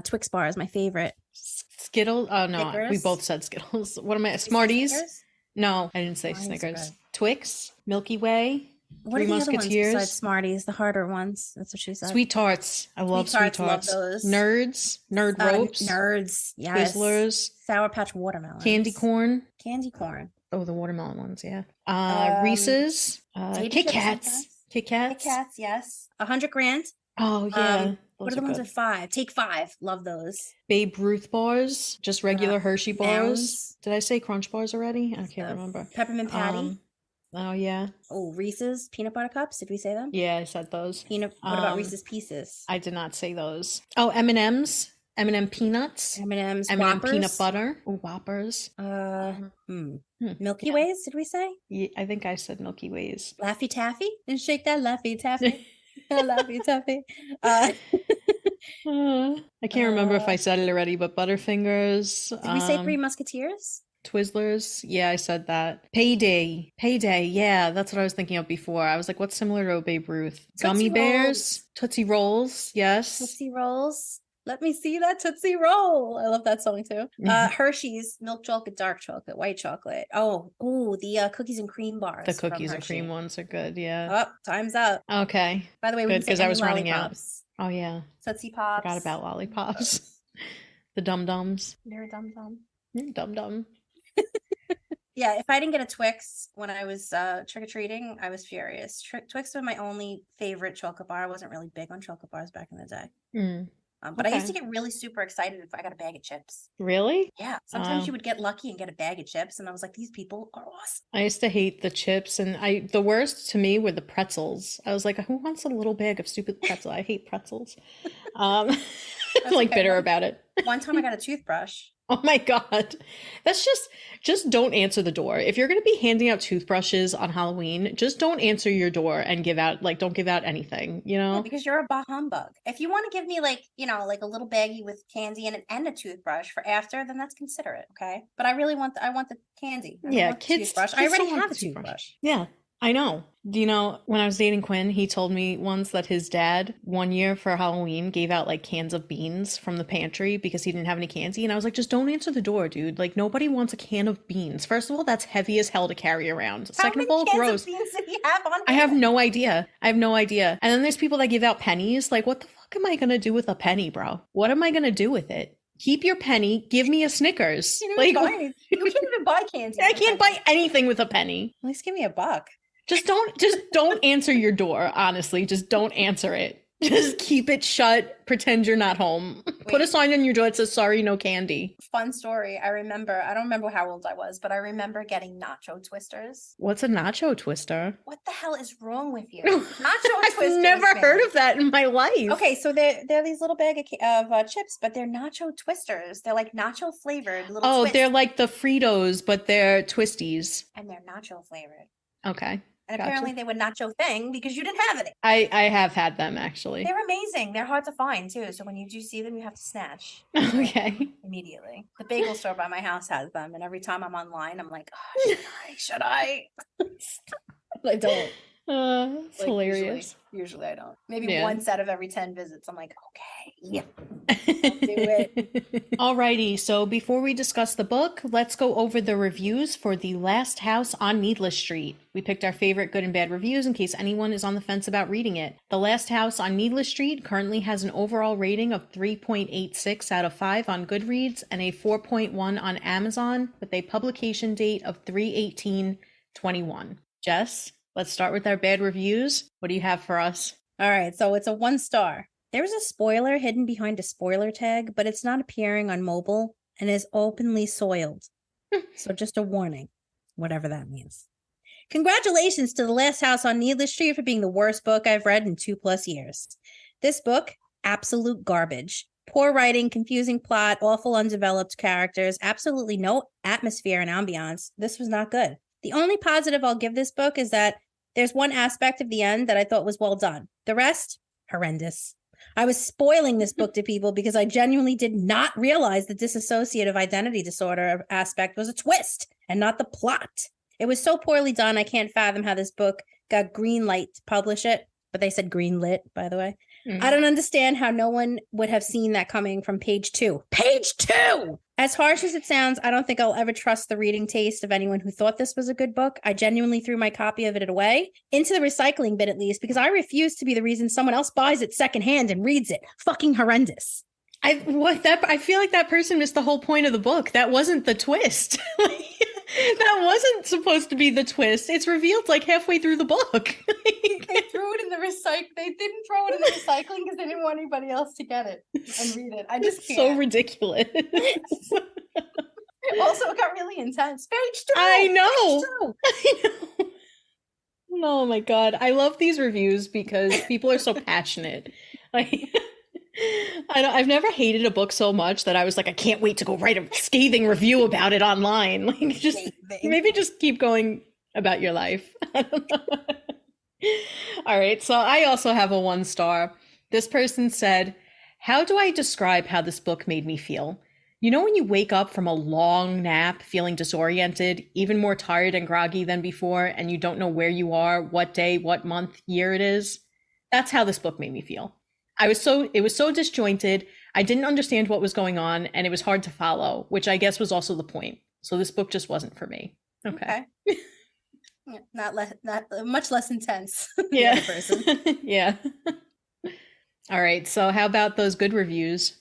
Twix bars, my favorite. Skittles. Oh, no. Snickers. We both said Skittles. What am I? Smarties? Snickers? No, I didn't say Smarties Snickers. Twix. Milky Way. What Three are the other ones Musketeers. besides Smarties? The harder ones. That's what she said. Sweet Tarts. I love Sweet Tarts. Love those. Nerds. Nerd Ropes. Nerds. Yes. Twizzlers. Sour Patch watermelons. Candy corn. Candy corn. Oh, the watermelon ones, yeah. Reese's. Kit Kats. Kit Kats. Kit Kats, yes. 100 grand. Oh, yeah. What are the ones with 5? Take 5. Love those. Babe Ruth bars. Just regular Hershey bars. Mounds. Did I say Crunch bars already? I can't remember. Peppermint Patty. Oh, yeah. Oh, Reese's peanut butter cups. Did we say them? Yeah, I said those. What about Reese's Pieces? I did not say those. Oh, M&M's. M&M peanuts. M&M's. M&M Whoppers. peanut butter. Oh, Whoppers. Milky Ways. Did we say? Yeah, I think I said Milky Ways. Laffy Taffy. And shake that Laffy Taffy. Laffy Taffy. I can't remember if I said it already, but Butterfingers. Did we say Three Musketeers? Twizzlers. Yeah, I said that. Payday. Yeah, that's what I was thinking of before. I was like, what's similar to a Babe Ruth? Gummy Bears. Tootsie Rolls. Yes. Tootsie Rolls. Let me see that Tootsie Roll. I love that song too. Hershey's milk chocolate, dark chocolate, white chocolate. The cookies and cream bars. The cookies and cream ones are good. Yeah. Oh, time's up. Okay. By the way, we good because I was running out. Oh yeah. Tootsie Pops. Forgot about lollipops. The Dum Dums. You're a dum dum. Dum Dum. Yeah, if I didn't get a Twix when I was trick-or-treating, I was furious. Twix were my only favorite chocolate bar. I wasn't really big on chocolate bars back in the day. But I used to get really super excited if I got a bag of chips. Really? Yeah. Sometimes you would get lucky and get a bag of chips, and I was like, these people are awesome. I used to hate the chips, and the worst to me were the pretzels. I was like, who wants a little bag of stupid pretzel? I hate pretzels. I'm like bitter about it. One time I got a toothbrush. Oh my God. That's just don't answer the door. If you're going to be handing out toothbrushes on Halloween, just don't answer your door and don't give out anything, you know? Yeah, because you're a bah humbug. If you want to give me like a little baggie with candy in it and a toothbrush for after, then that's considerate, okay? But I want the candy. Yeah, kids. I already have a toothbrush. Yeah. I know. Do you know, when I was dating Quinn, he told me once that his dad, one year for Halloween, gave out like cans of beans from the pantry because he didn't have any candy. And I was like, just don't answer the door, dude. Like, nobody wants a can of beans. First of all, that's heavy as hell to carry around. Second of all, gross. How many cans of beans did he have on him? I have no idea. And then there's people that give out pennies. Like, what the fuck am I going to do with a penny, bro? What am I going to do with it? Keep your penny. Give me a Snickers. You can't even buy candy. I can't buy anything with a penny. At least give me $1. Just don't answer your door, honestly. Just don't answer it. Just keep it shut. Pretend you're not home. Put a sign on your door that says, sorry, no candy. Fun story. I don't remember how old I was, but I remember getting nacho twisters. What's a nacho twister? What the hell is wrong with you? Nacho twisters. I've never heard of that in my life. Okay, so they're these little bag of chips, but they're nacho twisters. They're like nacho flavored little twists. They're like the Fritos, but they're twisties. And they're nacho flavored. Okay. And apparently they were nacho thing because you didn't have any. I have had them, actually. They're amazing. They're hard to find, too. So when you do see them, you have to snatch. Okay. Immediately. The bagel store by my house has them. And every time I'm online, I'm like, oh, should I? I don't. It's hilarious. Usually I don't. Maybe once out of every 10 visits, I'm like, okay, yeah, I'll do it. Alrighty, so before we discuss the book, let's go over the reviews for The Last House on Needless Street. We picked our favorite good and bad reviews in case anyone is on the fence about reading it. The Last House on Needless Street currently has an overall rating of 3.86 out of 5 on Goodreads and a 4.1 on Amazon with a publication date of 3/18/21. Jess? Let's start with our bad reviews. What do you have for us? All right, so it's a 1 star. There is a spoiler hidden behind a spoiler tag, but it's not appearing on mobile and is openly soiled. So just a warning, whatever that means. Congratulations to The Last House on Needless Street for being the worst book I've read in 2+ years. This book, absolute garbage. Poor writing, confusing plot, awful undeveloped characters, absolutely no atmosphere and ambiance. This was not good. The only positive I'll give this book is that there's one aspect of the end that I thought was well done. The rest, horrendous. I was spoiling this book to people because I genuinely did not realize the dissociative identity disorder aspect was a twist and not the plot. It was so poorly done, I can't fathom how this book got green light to publish it. But they said green lit, by the way. Mm-hmm. I don't understand how no one would have seen that coming from page 2. Page 2! As harsh as it sounds, I don't think I'll ever trust the reading taste of anyone who thought this was a good book. I genuinely threw my copy of it away, into the recycling bin at least, because I refuse to be the reason someone else buys it secondhand and reads it. Fucking horrendous. I feel like that person missed the whole point of the book. That wasn't the twist. That wasn't supposed to be the twist. It's revealed like halfway through the book. They threw it in the recycle. They didn't throw it in the recycling because they didn't want anybody else to get it and read it. I just can't. So ridiculous. Also, it got really intense. Page 2. I know. Oh my God. I love these reviews because people are so passionate. Like, I've never hated a book so much that I was like, I can't wait to go write a scathing review about it online. Like, maybe just keep going about your life. I don't know. All right. So I also have a 1 star. This person said, how do I describe how this book made me feel? You know, when you wake up from a long nap feeling disoriented, even more tired and groggy than before, and you don't know where you are, what day, what month, year it is? That's how this book made me feel. It was so disjointed. I didn't understand what was going on, and it was hard to follow, which I guess was also the point. So this book just wasn't for me. Okay. Not much less intense. Yeah. Person. Yeah. All right. So how about those good reviews?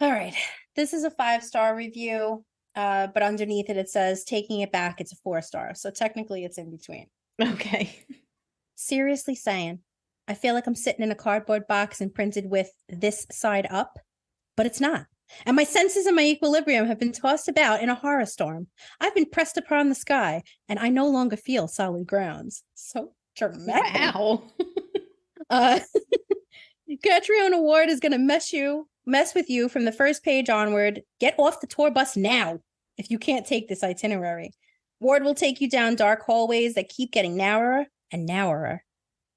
All right. This is a 5-star review. But underneath it says, taking it back, it's a 4-star. So technically it's in between. Okay. Seriously saying, I feel like I'm sitting in a cardboard box imprinted with this side up, but it's not. And my senses and my equilibrium have been tossed about in a horror storm. I've been pressed upon the sky, and I no longer feel solid grounds. So dramatic. Wow. Catriona Ward is going to mess with you from the first page onward. Get off the tour bus now if you can't take this itinerary. Ward will take you down dark hallways that keep getting narrower and narrower.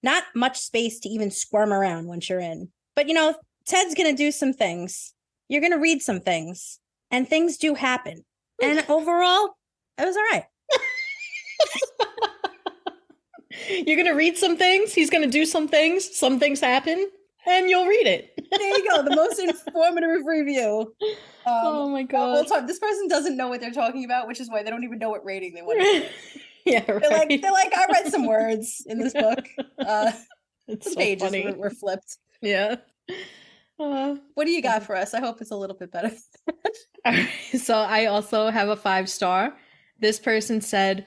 Not much space to even squirm around once you're in. But Ted's going to do some things. You're going to read some things. And things do happen. And overall, it was all right. You're going to read some things. He's going to do some things. Some things happen. And you'll read it. There you go. The most informative review. Oh my God. The whole time. This person doesn't know what they're talking about, which is why they don't even know what rating they want to give. Yeah, right. They're like, I read some words in this book. It's the so pages funny. were flipped. Yeah. What do you got for us? I hope it's a little bit better. All right, so I also have a 5-star. This person said,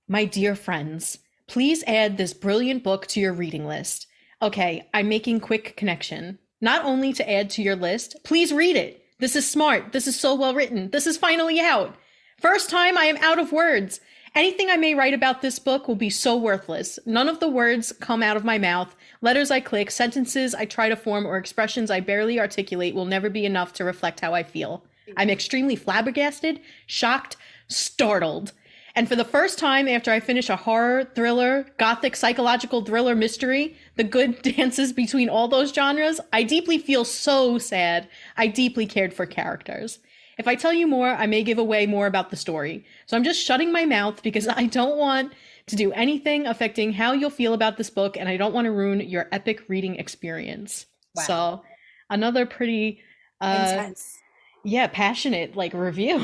my dear friends, please add this brilliant book to your reading list. Okay, I'm making quick connection. Not only to add to your list, please read it. This is smart. This is so well written. This is finally out. First time I am out of words. Anything I may write about this book will be so worthless. None of the words come out of my mouth. Letters I click, sentences I try to form, or expressions I barely articulate will never be enough to reflect how I feel. I'm extremely flabbergasted, shocked, startled. And for the first time after I finish a horror, thriller, gothic, psychological thriller mystery, the good dances between all those genres, I deeply feel so sad. I deeply cared for characters. If I tell you more, I may give away more about the story. So I'm just shutting my mouth because I don't want to do anything affecting how you'll feel about this book, and I don't want to ruin your epic reading experience. Wow. So another pretty intense. Yeah, passionate review.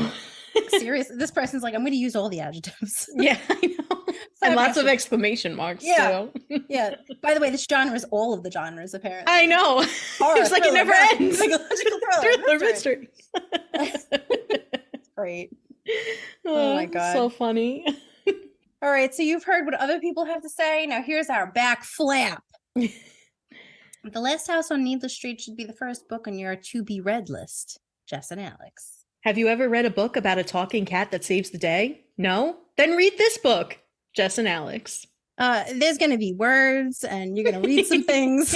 Seriously, this person's like, I'm going to use all the adjectives. Yeah, I know. And lots of exclamation marks. Yeah. Too. Yeah. By the way, this genre is all of the genres, apparently. I know. Horror, it's like thriller, it never ends. Psychological Thriller, mystery. Great. Oh my God. So funny. All right. So you've heard what other people have to say. Now here's our back flap. The Last House on Needless Street should be the first book on your to-be-read list. Jess and Alex. Have you ever read a book about a talking cat that saves the day? No? Then read this book. Jess and Alex. There's going to be words, and you're going to read some things.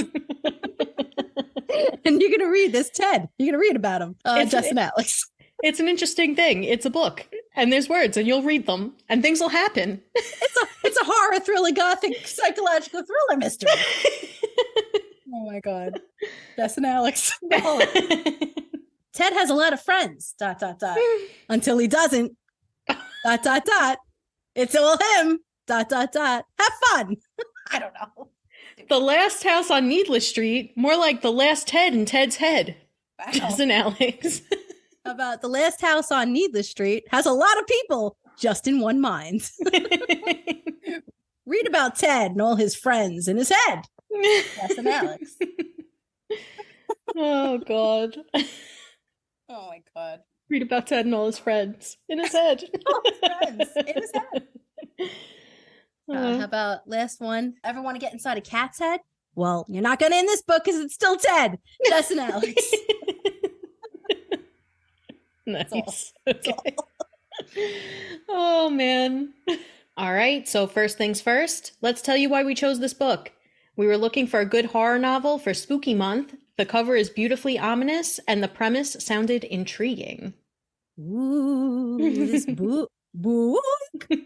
And you're going to read this Ted. You're going to read about him. Jess and Alex. It's an interesting thing. It's a book, and there's words, and you'll read them, and things will happen. It's a horror, thriller, gothic, psychological thriller mystery. Oh my God. Jess and Alex. Ted has a lot of friends, ... until he doesn't, ... It's all him, ... Have fun. I don't know. The Last House on Needless Street, more like the last Ted in Ted's head. Wow. Jess and Alex. About The Last House on Needless Street has a lot of people just in one mind. Read about Ted and all his friends in his head. Jess and Alex. Oh, God. Oh, my God. Read about Ted and all his friends in his head. All his friends in his head. How about last one? Ever want to get inside a cat's head? Well, you're not going to in this book because it's still Ted. Jess and Alex. Nice. Okay. Oh, man. All right. So first things first, let's tell you why we chose this book. We were looking for a good horror novel for Spooky Month. The cover is beautifully ominous, and the premise sounded intriguing. Ooh, this book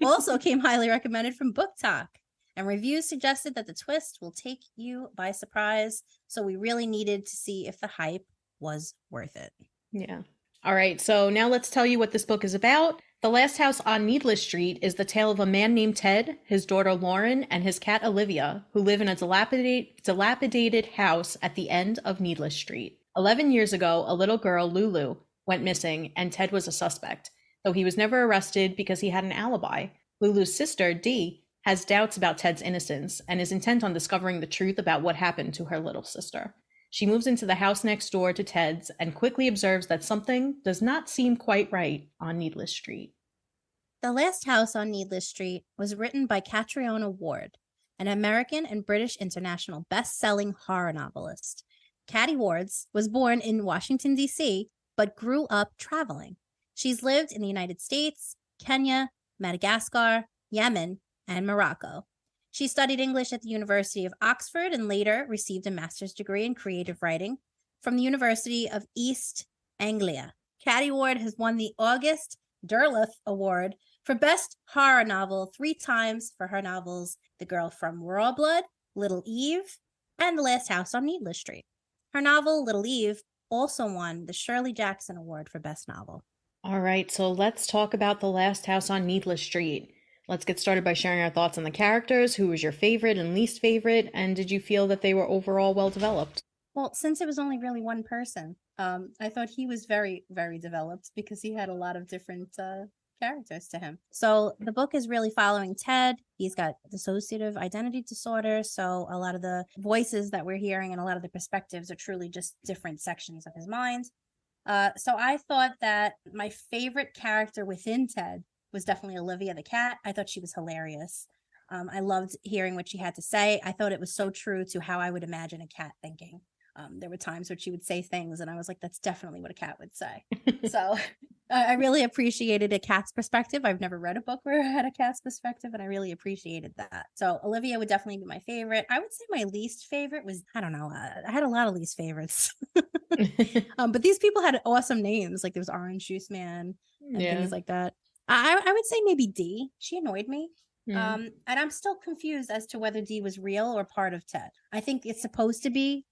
also came highly recommended from Book Talk, and reviews suggested that the twist will take you by surprise, so we really needed to see if the hype was worth it. Yeah. All right, so now let's tell you what this book is about. The Last House on Needless Street is the tale of a man named Ted, his daughter Lauren, and his cat Olivia, who live in a dilapidated house at the end of Needless Street. 11 years ago, a little girl, Lulu, went missing, and Ted was a suspect, though he was never arrested because he had an alibi. Lulu's sister, Dee, has doubts about Ted's innocence and is intent on discovering the truth about what happened to her little sister. She moves into the house next door to Ted's and quickly observes that something does not seem quite right on Needless Street. The Last House on Needless Street was written by Catriona Ward, an American and British international best-selling horror novelist. Catty Wards was born in Washington, D.C., but grew up traveling. She's lived in the United States, Kenya, Madagascar, Yemen, and Morocco. She studied English at the University of Oxford and later received a master's degree in creative writing from the University of East Anglia. Catty Ward has won the August Derleth Award for Best Horror Novel 3 times for her novels The Girl from Raw Blood, Little Eve, and The Last House on Needless Street. Her novel, Little Eve, also won the Shirley Jackson Award for Best Novel. All right, so let's talk about The Last House on Needless Street. Let's get started by sharing our thoughts on the characters. Who was your favorite and least favorite? And did you feel that they were overall well developed? Well, since it was only really one person, I thought he was very, very developed because he had a lot of different characters to him. So the book is really following Ted. He's got dissociative identity disorder. So a lot of the voices that we're hearing and a lot of the perspectives are truly just different sections of his mind. So I thought that my favorite character within Ted was definitely Olivia the cat. I thought she was hilarious. I loved hearing what she had to say. I thought it was so true to how I would imagine a cat thinking. There were times where she would say things and I was like, that's definitely what a cat would say. So I really appreciated a cat's perspective. I've never read a book where I had a cat's perspective and I really appreciated that. So Olivia would definitely be my favorite. I would say my least favorite was, I don't know, I had a lot of least favorites. But these people had awesome names. Like there was Orange Juice Man and things like that. I would say maybe D. She annoyed me. And I'm still confused as to whether D was real or part of Ted. I think it's supposed to be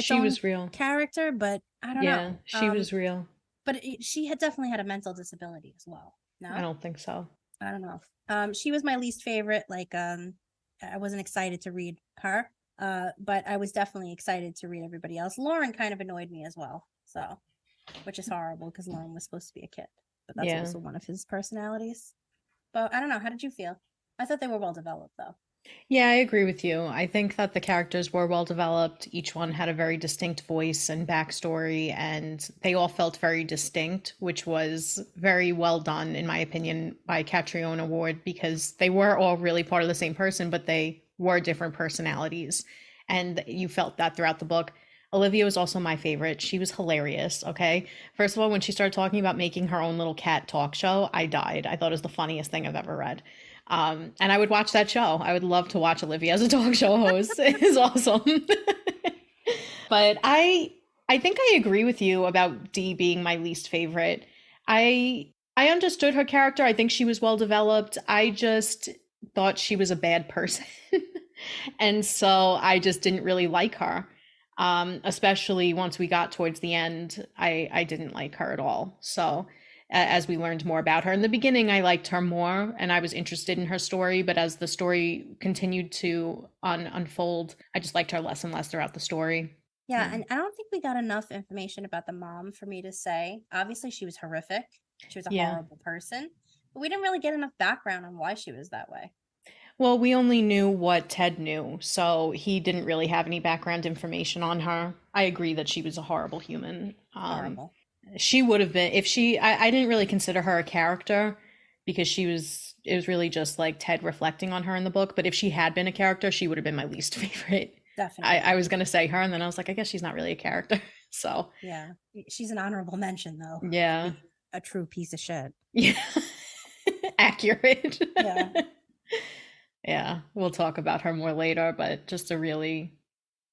she was real character, but I don't know. Yeah, she was real. But she had definitely had a mental disability as well. No, I don't think so. I don't know. She was my least favorite. Like, I wasn't excited to read her. But I was definitely excited to read everybody else. Lauren kind of annoyed me as well. So, which is horrible because Lauren was supposed to be a kid, but that's also one of his personalities. But I don't know. How did you feel? I thought they were well developed though. Yeah, I agree with you. I think that the characters were well developed. Each one had a very distinct voice and backstory, and they all felt very distinct, which was very well done, in my opinion, by Catriona Ward, because they were all really part of the same person, but they were different personalities. And you felt that throughout the book. Olivia was also my favorite. She was hilarious, okay? First of all, when she started talking about making her own little cat talk show, I died. I thought it was the funniest thing I've ever read. And I would watch that show. I would love to watch Olivia as a talk show host. It is awesome. But I think I agree with you about Dee being my least favorite. I understood her character. I think she was well developed. I just thought she was a bad person. And so I just didn't really like her. Especially once we got towards the end, I didn't like her at all. So as we learned more about her in the beginning, I liked her more and I was interested in her story. But as the story continued to unfold, I just liked her less and less throughout the story. Yeah, and I don't think we got enough information about the mom for me to say. Obviously, she was horrific. She was a horrible person. But we didn't really get enough background on why she was that way. Well, we only knew what Ted knew, so he didn't really have any background information on her. I agree that she was a horrible human. Horrible. She would have been, if she, I didn't really consider her a character because it was really just like Ted reflecting on her in the book. But if she had been a character, she would have been my least favorite. Definitely. I was going to say her, and then I was like, I guess she's not really a character. So. Yeah. She's an honorable mention, though. Yeah. A true piece of shit. Yeah. Accurate. Yeah. Yeah. We'll talk about her more later, but just a really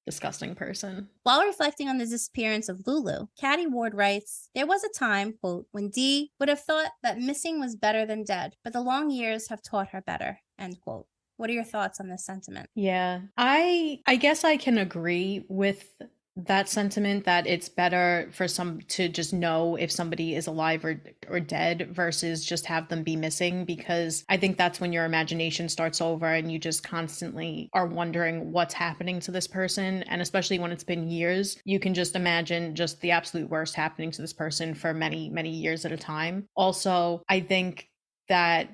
disgusting person. While reflecting on the disappearance of Lulu, Catty Ward writes, there was a time, quote, when Dee would have thought that missing was better than dead, but the long years have taught her better, end quote. What are your thoughts on this sentiment? Yeah, I guess I can agree with that sentiment that it's better for some to just know if somebody is alive or dead versus just have them be missing, because I think that's when your imagination starts over and you just constantly are wondering what's happening to this person. And especially when it's been years, you can just imagine just the absolute worst happening to this person for many, many years at a time. Also, I think that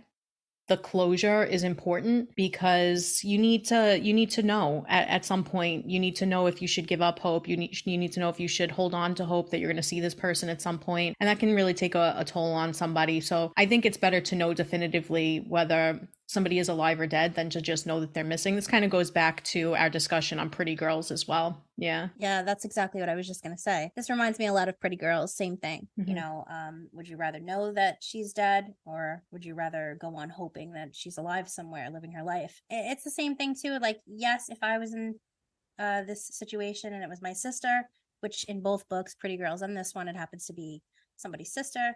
the closure is important, because you need to know at some point. You need to know if you should give up hope. You need to know if you should hold on to hope that you're going to see this person at some point, and that can really take a toll on somebody. So I think it's better to know definitively whether somebody is alive or dead than to just know that they're missing. This kind of goes back to our discussion on Pretty Girls as well. Yeah. Yeah, that's exactly what I was just going to say. This reminds me a lot of Pretty Girls. Same thing. Mm-hmm. You know, would you rather know that she's dead, or would you rather go on hoping that she's alive somewhere living her life? It's the same thing too. Like, yes, if I was in this situation and it was my sister, which in both books, Pretty Girls and this one, it happens to be somebody's sister,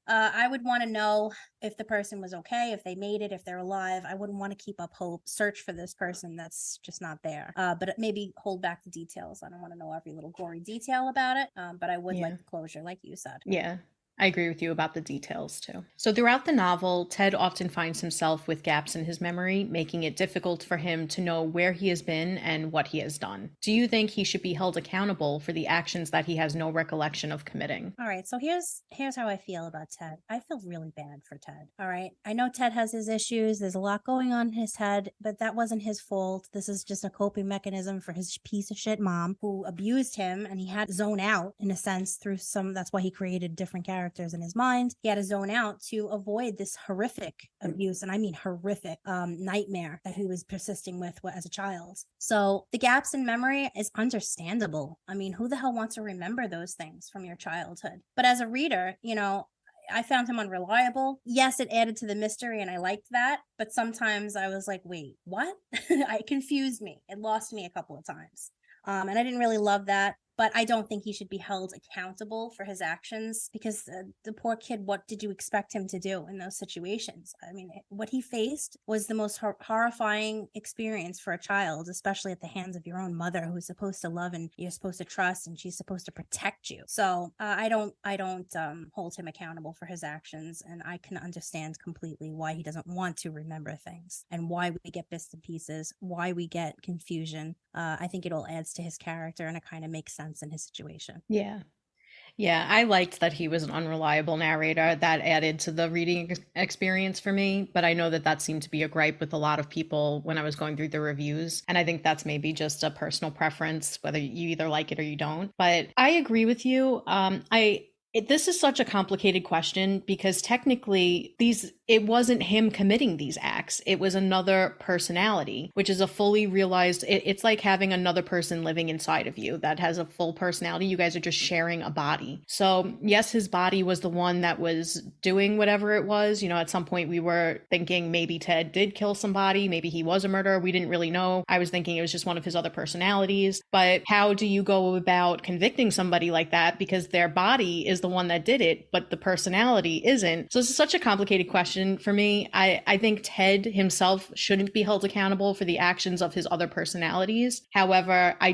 I would want to know if the person was okay, if they made it, if they're alive. I wouldn't want to keep up hope, search for this person that's just not there. But maybe hold back the details. I don't want to know every little gory detail about it, but I would like the closure, like you said. Yeah. I agree with you about the details too. So throughout the novel, Ted often finds himself with gaps in his memory, making it difficult for him to know where he has been and what he has done. Do you think he should be held accountable for the actions that he has no recollection of committing? All right, so here's how I feel about Ted. I feel really bad for Ted. All right, I know Ted has his issues. There's a lot going on in his head, but that wasn't his fault. This is just a coping mechanism for his piece of shit mom who abused him, and he had to zone out in a sense through some. That's why he created different characters in his mind. He had to zone out to avoid this horrific abuse, and I mean horrific nightmare that he was persisting with as a child. So the gaps in memory is understandable. I mean, who the hell wants to remember those things from your childhood? But as a reader, you know, I found him unreliable. Yes, it added to the mystery and I liked that, but sometimes I was like, wait, what? It confused me. It lost me a couple of times. And I didn't really love that. But I don't think he should be held accountable for his actions, because the poor kid, what did you expect him to do in those situations? I mean, what he faced was the most horrifying experience for a child, especially at the hands of your own mother, who's supposed to love and you're supposed to trust, and she's supposed to protect you. So I don't hold him accountable for his actions, and I can understand completely why he doesn't want to remember things and why we get bits and pieces, why we get confusion. I think it all adds to his character, and it kind of makes sense in his situation. Yeah, I liked that he was an unreliable narrator. That added to the reading experience for me, but I know that seemed to be a gripe with a lot of people when I was going through the reviews, and I think that's maybe just a personal preference, whether you either like it or you don't. But I agree with you. This is such a complicated question, because technically it wasn't him committing these acts. It was another personality, which is a fully realized, it's like having another person living inside of you that has a full personality. You guys are just sharing a body. So yes, his body was the one that was doing whatever it was. You know, at some point we were thinking maybe Ted did kill somebody. Maybe he was a murderer. We didn't really know. I was thinking it was just one of his other personalities. But how do you go about convicting somebody like that? Because their body is the one that did it, but the personality isn't. So this is such a complicated question for me. I think Ted himself shouldn't be held accountable for the actions of his other personalities. However, I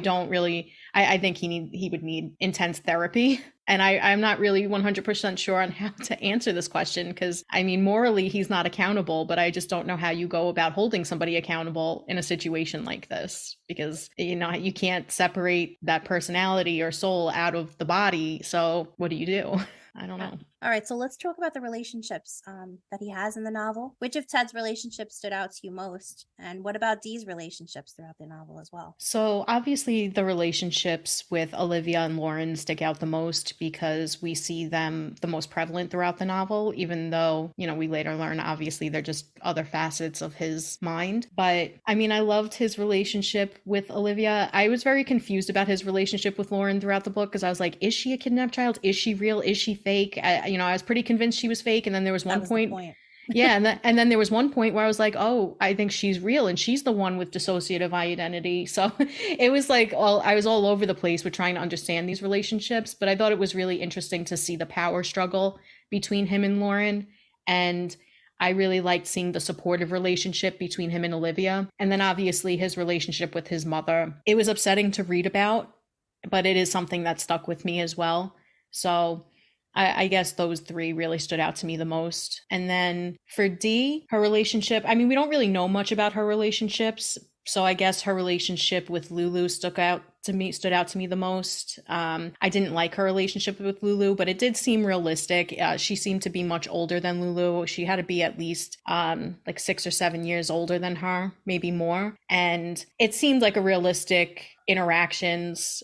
think he would need intense therapy. And I'm not really 100% sure on how to answer this question, because I mean, morally, he's not accountable, but I just don't know how you go about holding somebody accountable in a situation like this, because, you know, you can't separate that personality or soul out of the body. So what do you do? I don't know. All right, so let's talk about the relationships that he has in the novel. Which of Ted's relationships stood out to you most? And what about Dee's relationships throughout the novel as well? So obviously the relationships with Olivia and Lauren stick out the most, because we see them the most prevalent throughout the novel, even though, you know, we later learn obviously they're just other facets of his mind. But I mean, I loved his relationship with Olivia. I was very confused about his relationship with Lauren throughout the book, because I was like, is she a kidnapped child? Is she real? Is she fake? I was pretty convinced she was fake. And then there was one point. Yeah. And then there was one point where I was like, oh, I think she's real, and she's the one with dissociative identity. So it was like, I was all over the place with trying to understand these relationships, but I thought it was really interesting to see the power struggle between him and Lauren. And I really liked seeing the supportive relationship between him and Olivia. And then obviously his relationship with his mother. It was upsetting to read about, but it is something that stuck with me as well. So I guess those three really stood out to me the most. And then for Dee, her relationship, I mean, we don't really know much about her relationships, So I guess her relationship with Lulu stuck out to me the most. I didn't like her relationship with Lulu, but it did seem realistic. She seemed to be much older than Lulu. She had to be at least like 6 or 7 years older than her, maybe more. And it seemed like a realistic interactions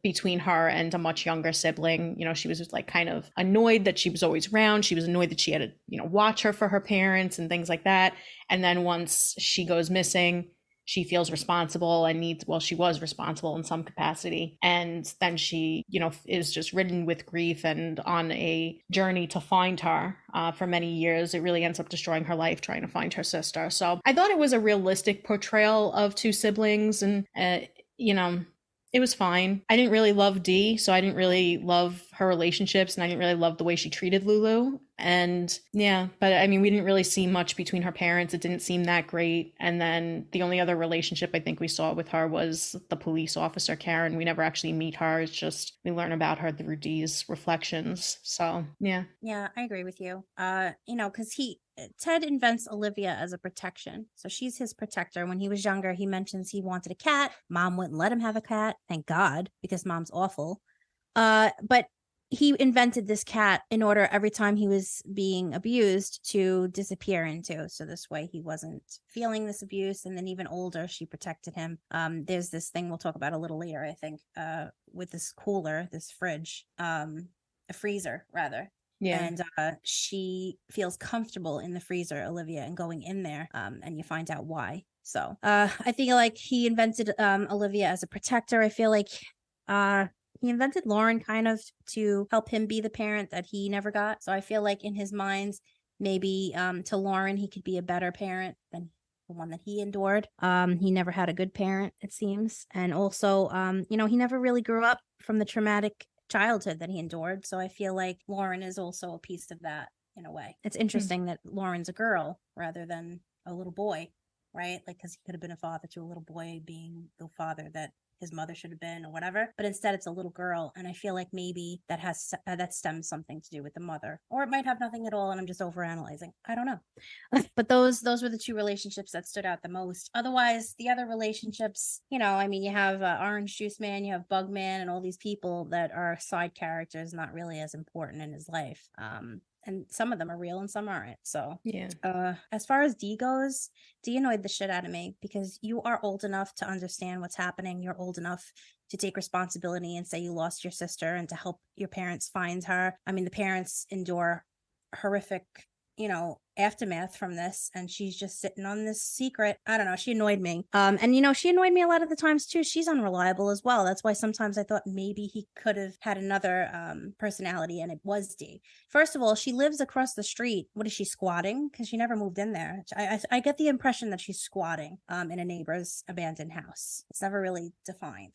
between her and a much younger sibling. You know, she was just like kind of annoyed that she was always around. She was annoyed that she had to, you know, watch her for her parents and things like that. And then once she goes missing, she feels responsible and she was responsible in some capacity. And then she, you know, is just ridden with grief and on a journey to find her for many years. It really ends up destroying her life trying to find her sister. So I thought it was a realistic portrayal of two siblings, and, you know, it was fine. I didn't really love Dee, so I didn't really love her relationships, and I didn't really love the way she treated Lulu. And yeah, but I mean, we didn't really see much between her parents. It didn't seem that great. And then the only other relationship I think we saw with her was the police officer, Karen. We never actually meet her. It's just we learn about her through Dee's reflections. So yeah. Yeah, I agree with you. You know, because Ted invents Olivia as a protection. So she's his protector. When he was younger, he mentions he wanted a cat. Mom wouldn't let him have a cat. Thank God, because mom's awful. But he invented this cat in order every time he was being abused to disappear into. So this way he wasn't feeling this abuse. And then even older, she protected him. There's this thing we'll talk about a little later, I think, with this cooler, this fridge, a freezer rather. Yeah. And she feels comfortable in the freezer, Olivia, and going in there. And you find out why. So I feel like he invented Olivia as a protector. I feel like he invented Lauren kind of to help him be the parent that he never got. So I feel like in his mind, maybe to Lauren, he could be a better parent than the one that he endured. He never had a good parent, it seems. And also, you know, he never really grew up from the traumatic childhood that he endured. So I feel like Lauren is also a piece of that in a way. It's interesting that Lauren's a girl rather than a little boy, right? Like, because he could have been a father to a little boy being the father that his mother should have been or whatever, but instead it's a little girl. And I feel like maybe that stems something to do with the mother, or it might have nothing at all and I'm just overanalyzing. I don't know. But those were the two relationships that stood out the most. Otherwise, the other relationships, you know, I mean, you have Orange Juice Man, you have Bug Man, and all these people that are side characters, not really as important in his life. And some of them are real and some aren't. So yeah. As far as Dee goes, Dee annoyed the shit out of me because you are old enough to understand what's happening. You're old enough to take responsibility and say you lost your sister and to help your parents find her. I mean, the parents endure horrific, you know, aftermath from this, and she's just sitting on this secret. I don't know, she annoyed me. And you know, she annoyed me a lot of the times too. She's unreliable as well. That's why sometimes I thought maybe he could have had another personality, and it was Dee. First of all, she lives across the street. What is she, squatting? Because she never moved in there. I get the impression that she's squatting in a neighbor's abandoned house. It's never really defined.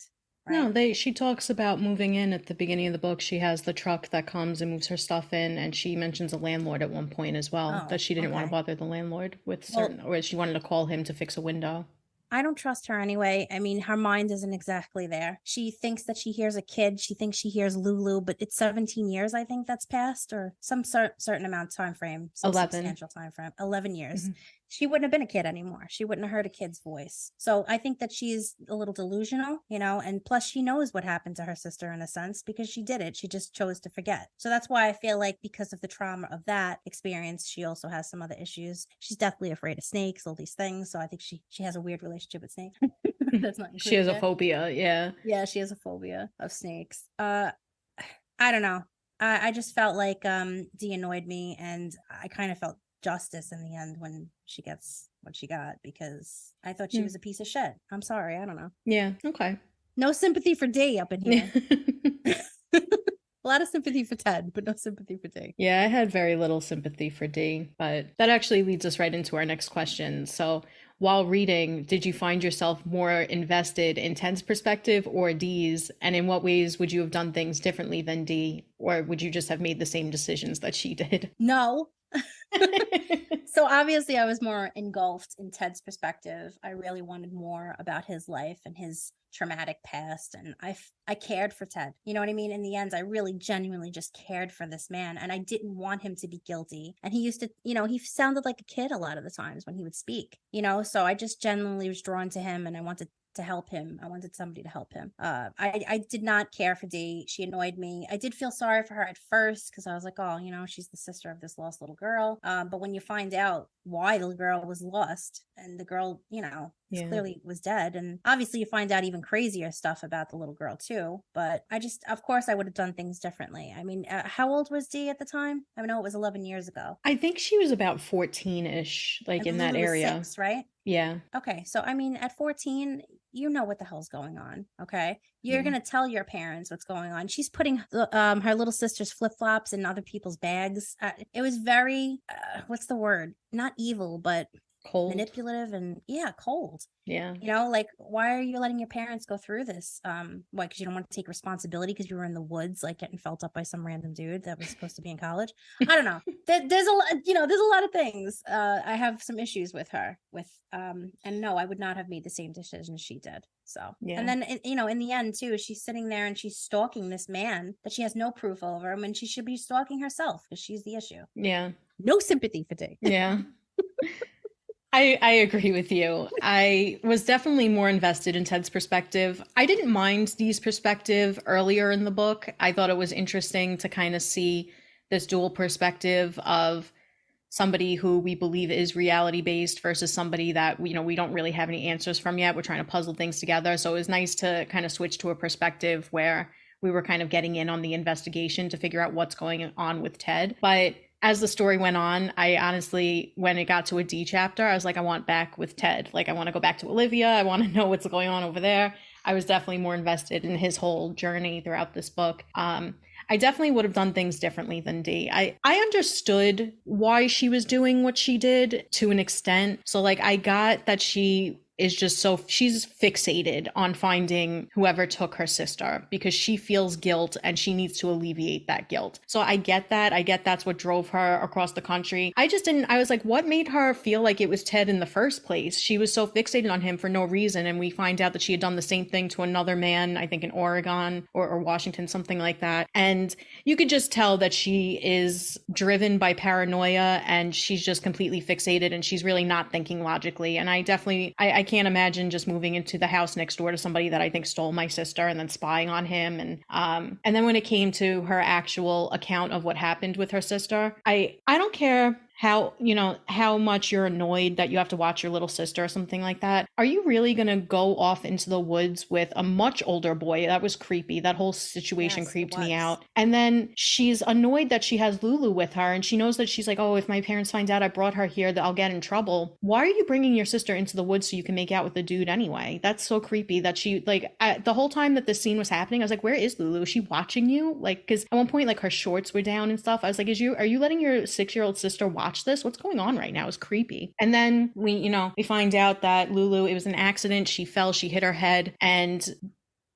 Right. No, she talks about moving in at the beginning of the book. She has the truck that comes and moves her stuff in, and she mentions a landlord at one point as well, that she didn't want to bother the landlord with or she wanted to call him to fix a window. I don't trust her anyway. I mean, her mind isn't exactly there. She thinks that she hears a kid. She thinks she hears Lulu, but it's 17 years, I think that's passed, or some certain amount of time frame. 11. Substantial time frame. 11 years. Mm-hmm. She wouldn't have been a kid anymore. She wouldn't have heard a kid's voice. So I think that she's a little delusional, you know, and plus she knows what happened to her sister in a sense because she did it. She just chose to forget. So that's why I feel like because of the trauma of that experience, she also has some other issues. She's definitely afraid of snakes, all these things. So I think she has a weird relationship with snakes. That's not she has a phobia. Yeah. Yeah, she has a phobia of snakes. I don't know. I just felt like Dee annoyed me, and I kind of felt justice in the end when she gets what she got because I thought she was a piece of shit. I'm sorry. I don't know. Yeah. Okay. No sympathy for Dee up in here. A lot of sympathy for Ted, but no sympathy for Dee. Yeah, I had very little sympathy for Dee, but that actually leads us right into our next question. So while reading, did you find yourself more invested in Ted's perspective or Dee's? And in what ways would you have done things differently than Dee? Or would you just have made the same decisions that she did? No, So obviously I was more engulfed in Ted's perspective. I really wanted more about his life and his traumatic past, and I cared for Ted. You know what I mean? In the end, I really genuinely just cared for this man, and I didn't want him to be guilty. And he used to, he sounded like a kid a lot of the times when he would speak, so I just genuinely was drawn to him, and I wanted to help him. I wanted somebody to help him. I did not care for Dee. She annoyed me. I did feel sorry for her at first because I was like, oh, she's the sister of this lost little girl. But when you find out why the girl was lost and the girl, clearly was dead, and obviously you find out even crazier stuff about the little girl too. But of course I would have done things differently. I mean, how old was Dee at the time? I know it was 11 years ago. I think she was about 14-ish, like in that area. 6, right? Yeah. Okay. So, I mean, at 14, you know what the hell's going on. Okay. You're going to tell your parents what's going on. She's putting her little sister's flip-flops in other people's bags. It was very, what's the word? Not evil, but cold, manipulative, and cold. Yeah. Like, why are you letting your parents go through this? Why? Because you don't want to take responsibility because you were in the woods, like getting felt up by some random dude that was supposed to be in college. I don't know. There's a lot, there's a lot of things. I have some issues with her and no, I would not have made the same decision she did. So, and then, in the end too, she's sitting there and she's stalking this man that she has no proof over him, and she should be stalking herself because she's the issue. Yeah. No sympathy for Dee. Yeah. I agree with you. I was definitely more invested in Ted's perspective. I didn't mind Dee's perspective earlier in the book. I thought it was interesting to kind of see this dual perspective of somebody who we believe is reality based versus somebody that we don't really have any answers from yet. We're trying to puzzle things together. So it was nice to kind of switch to a perspective where we were kind of getting in on the investigation to figure out what's going on with Ted. But as the story went on, I honestly, when it got to a D chapter, I was like, I want back with Ted. Like, I want to go back to Olivia. I want to know what's going on over there. I was definitely more invested in his whole journey throughout this book. I definitely would have done things differently than Dee. I understood why she was doing what she did to an extent. So, like, I got that she is just she's fixated on finding whoever took her sister because she feels guilt and she needs to alleviate that guilt. So I get that. I get that's what drove her across the country. I was like, what made her feel like it was Ted in the first place? She was so fixated on him for no reason. And we find out that she had done the same thing to another man, I think in Oregon or Washington, something like that. And you could just tell that she is driven by paranoia and she's just completely fixated and she's really not thinking logically. And I can't imagine just moving into the house next door to somebody that I think stole my sister and then spying on him. And then when it came to her actual account of what happened with her sister, I don't care how much you're annoyed that you have to watch your little sister or something like that. Are you really going to go off into the woods with a much older boy? That was creepy. That whole situation creeped me out. And then she's annoyed that she has Lulu with her and she knows that she's like, oh, if my parents find out I brought her here, that I'll get in trouble. Why are you bringing your sister into the woods so you can make out with the dude anyway? That's so creepy that she, like, the whole time that this scene was happening, I was like, where is Lulu? Is she watching you? Like, because at one point, like, her shorts were down and stuff. I was like, are you letting your 6-year-old sister watch this? What's going on right now? It's creepy. And then we find out that Lulu, it was an accident. She fell, she hit her head, and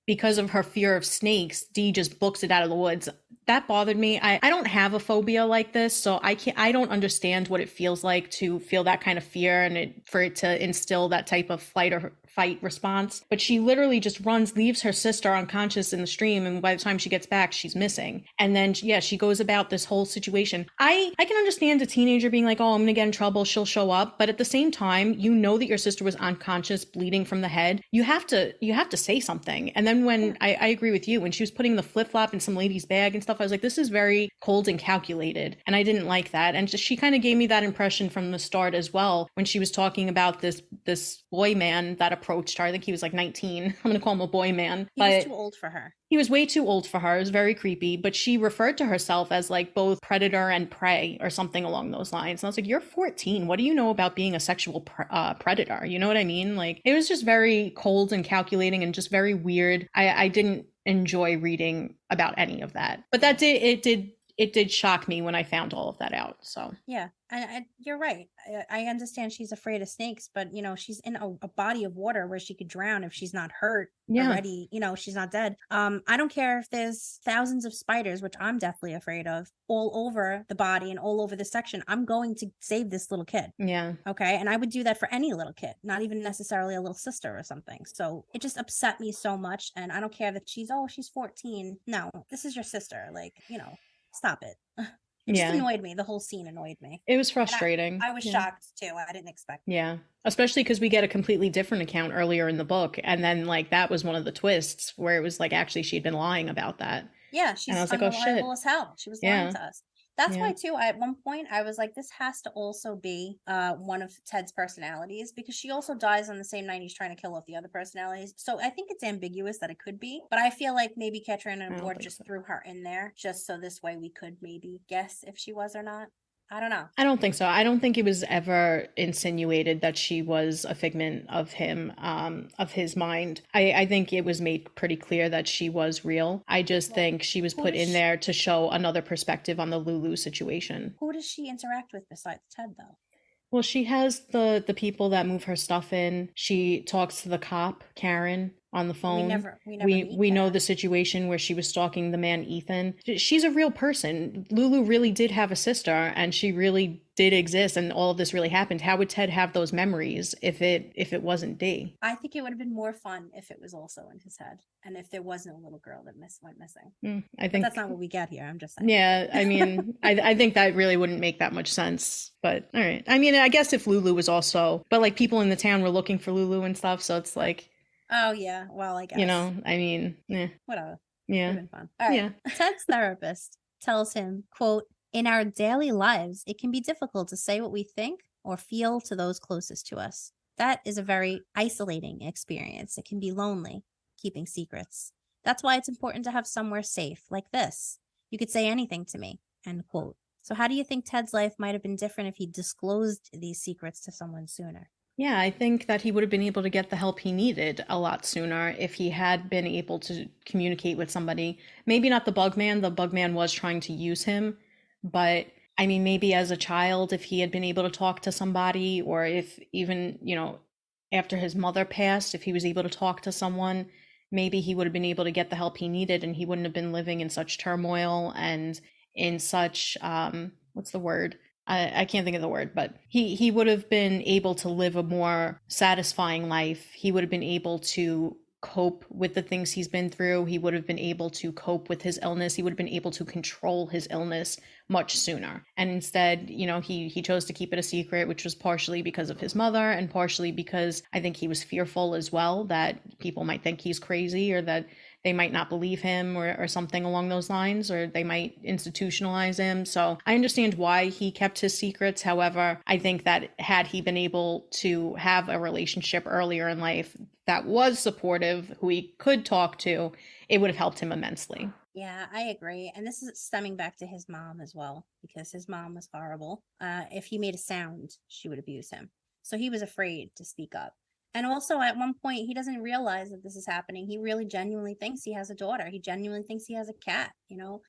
because of her fear of snakes, Dee just books it out of the woods. That bothered me. I don't have a phobia like this, so I don't understand what it feels like to feel that kind of fear and for it to instill that type of flight or fight response. But she literally just runs, leaves her sister unconscious in the stream, and by the time she gets back, she's missing. And then she goes about this whole situation. I can understand a teenager being like, oh, I'm gonna get in trouble, she'll show up. But at the same time, that your sister was unconscious, bleeding from the head. You have to say something. And then when I agree with you, when she was putting the flip-flop in some lady's bag and stuff, I was like, this is very cold and calculated. And I didn't like that. And she kind of gave me that impression from the start as well, when she was talking about this boy man that approached her. I think he was like 19. I'm going to call him a boy man. He was too old for her. He was way too old for her. It was very creepy. But she referred to herself as like both predator and prey or something along those lines. And I was like, you're 14. What do you know about being a sexual predator? You know what I mean? Like, it was just very cold and calculating and just very weird. I didn't enjoy reading about any of that. But it it did shock me when I found all of that out. So yeah, and you're right. I understand she's afraid of snakes, but she's in a body of water where she could drown if she's not hurt already. She's not dead. I don't care if there's thousands of spiders, which I'm definitely afraid of, all over the body and all over the section. I'm going to save this little kid. Yeah. Okay. And I would do that for any little kid, not even necessarily a little sister or something. So it just upset me so much. And I don't care that she's 14. No, this is your sister. Like, stop it. It just annoyed me. The whole scene annoyed me. It was frustrating. I was shocked too. I didn't expect it. Yeah. Especially because we get a completely different account earlier in the book. And then that was one of the twists where it was actually she'd been lying about that. Yeah. She's unreliable as hell. She was lying to us. That's why too, at one point I was like, this has to also be one of Ted's personalities, because she also dies on the same night he's trying to kill off the other personalities. So I think it's ambiguous that it could be, but I feel like maybe Catriona Ward just threw her in there just so this way we could maybe guess if she was or not. I don't know. I don't think so. I don't think it was ever insinuated that she was a figment of him, of his mind. I think it was made pretty clear that she was real. I just think she was put in there to show another perspective on the Lulu situation. Who does she interact with besides Ted, though? Well, she has the people that move her stuff in. She talks to the cop, Karen, on the phone. We know the situation where she was stalking the man Ethan. She's a real person. Lulu really did have a sister, and she really did exist, and all of this really happened. How would Ted have those memories if it wasn't Dee? I think it would have been more fun if it was also in his head, and if there wasn't a little girl that went missing. I think that's not what we get here. I'm just saying. Yeah, I mean, I think that really wouldn't make that much sense. But all right, I mean, I guess if Lulu was also, but people in the town were looking for Lulu and stuff, so it's like. Oh, yeah. Well, I guess. I mean, whatever. Yeah. Been fun. All right. Yeah. Ted's therapist tells him, quote, "In our daily lives, it can be difficult to say what we think or feel to those closest to us. That is a very isolating experience. It can be lonely, keeping secrets. That's why it's important to have somewhere safe, like this. You could say anything to me," end quote. So how do you think Ted's life might have been different if he disclosed these secrets to someone sooner? Yeah, I think that he would have been able to get the help he needed a lot sooner if he had been able to communicate with somebody. Maybe not the Bugman. The Bugman was trying to use him. But, I mean, maybe as a child, if he had been able to talk to somebody, or if even, after his mother passed, if he was able to talk to someone, maybe he would have been able to get the help he needed, and he wouldn't have been living in such turmoil and in such, what's the word? I can't think of the word, but he would have been able to live a more satisfying life. He would have been able to cope with the things he's been through. He would have been able to cope with his illness. He would have been able to control his illness much sooner. And instead, he chose to keep it a secret, which was partially because of his mother and partially because I think he was fearful as well that people might think he's crazy, or that they might not believe him, or something along those lines, or they might institutionalize him. So I understand why he kept his secrets. However, I think that had he been able to have a relationship earlier in life that was supportive, who he could talk to, it would have helped him immensely. Yeah, I agree. And this is stemming back to his mom as well, because his mom was horrible. If he made a sound, she would abuse him. So he was afraid to speak up. And also at one point, he doesn't realize that this is happening. He really genuinely thinks he has a daughter. He genuinely thinks he has a cat.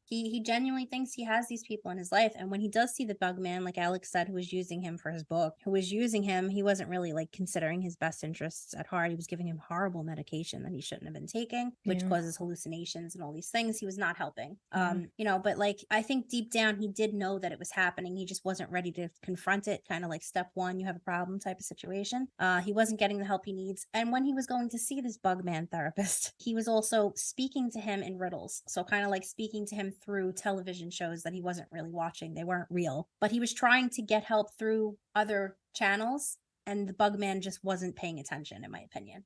He genuinely thinks he has these people in his life. And when he does see the Bugman, like Alex said, who was using him for his book, who was using him, he wasn't really considering his best interests at heart. He was giving him horrible medication that he shouldn't have been taking, which causes hallucinations and all these things. He was not helping. But I think deep down, he did know that it was happening. He just wasn't ready to confront it. Kind of like step one, you have a problem type of situation. He wasn't getting the help he needs. And when he was going to see this Bugman therapist, he was also speaking to him in riddles. So kind of like speaking to him through television shows that he wasn't really watching. They weren't real, but he was trying to get help through other channels. And the Bugman just wasn't paying attention, in my opinion.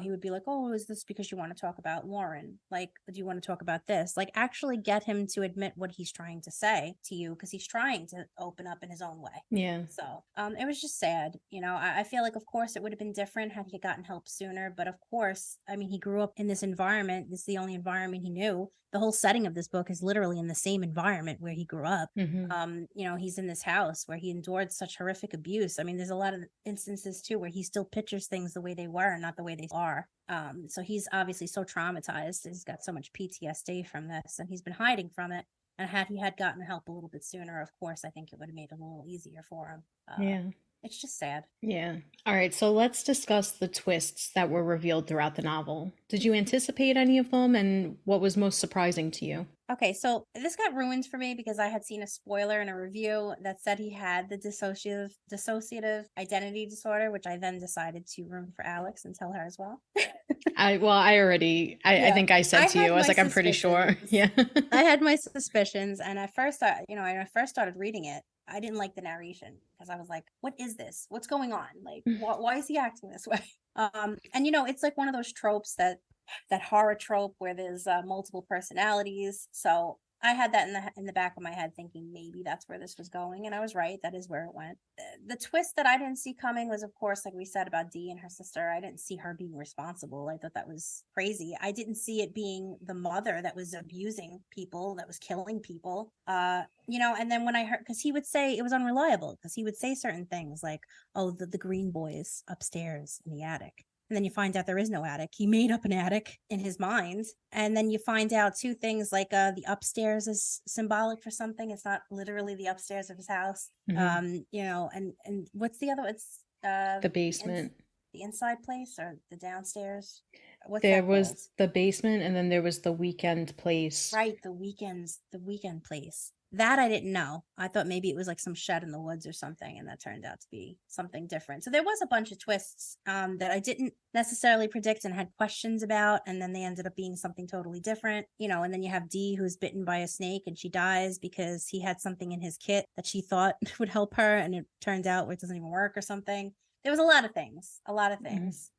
He would be like, "Oh, is this because you want to talk about Lauren? Do you want to talk about this?" Actually get him to admit what he's trying to say to you, because he's trying to open up in his own way. Yeah. So it was just sad. I feel like, of course, it would have been different had he gotten help sooner. But of course, I mean, he grew up in this environment. This is the only environment he knew. The whole setting of this book is literally in the same environment where he grew up. He's in this house where he endured such horrific abuse. I mean, there's a lot of instances too where he still pictures things the way they were and not the way they are. So he's obviously so traumatized. He's got so much PTSD from this, and he's been hiding from it. And had he had gotten help a little bit sooner, of course, I think it would have made it a little easier for him. Yeah. It's just sad. Yeah. All right. So let's discuss the twists that were revealed throughout the novel. Did you anticipate any of them, and what was most surprising to you? Okay, so this got ruined for me because I had seen a spoiler in a review that said he had the dissociative identity disorder, which I then decided to ruin for Alex and tell her as well. I think I said to you, I was like, I'm pretty sure. Yeah. I had my suspicions, and at first, when I first started reading it, I didn't like the narration because I was like, what is this? What's going on? Like, why is he acting this way? And it's like one of those tropes that horror trope where there's multiple personalities. So I had that in the back of my head thinking maybe that's where this was going, and I was right. That is where it went. The twist that I didn't see coming was, of course, like we said about Dee and her sister. I didn't see her being responsible. I thought that was crazy. I didn't see it being the mother that was abusing people, that was killing people. And then when I heard, because he would say it was unreliable, because he would say certain things like, oh, the green boys upstairs in the attic. And then you find out there is no attic. He made up an attic in his mind. And then you find out two things, like the upstairs is symbolic for something. It's not literally the upstairs of his house. And what's the other? It's the basement. The inside place or the downstairs? There was the basement, and then there was the weekend place. Right, the weekend place. That I didn't know. I thought maybe it was like some shed in the woods or something, and that turned out to be something different. So there was a bunch of twists that I didn't necessarily predict and had questions about, and then they ended up being something totally different. And then you have Dee, who's bitten by a snake, and she dies because he had something in his kit that she thought would help her, and it turned out it doesn't even work or something. There was a lot of things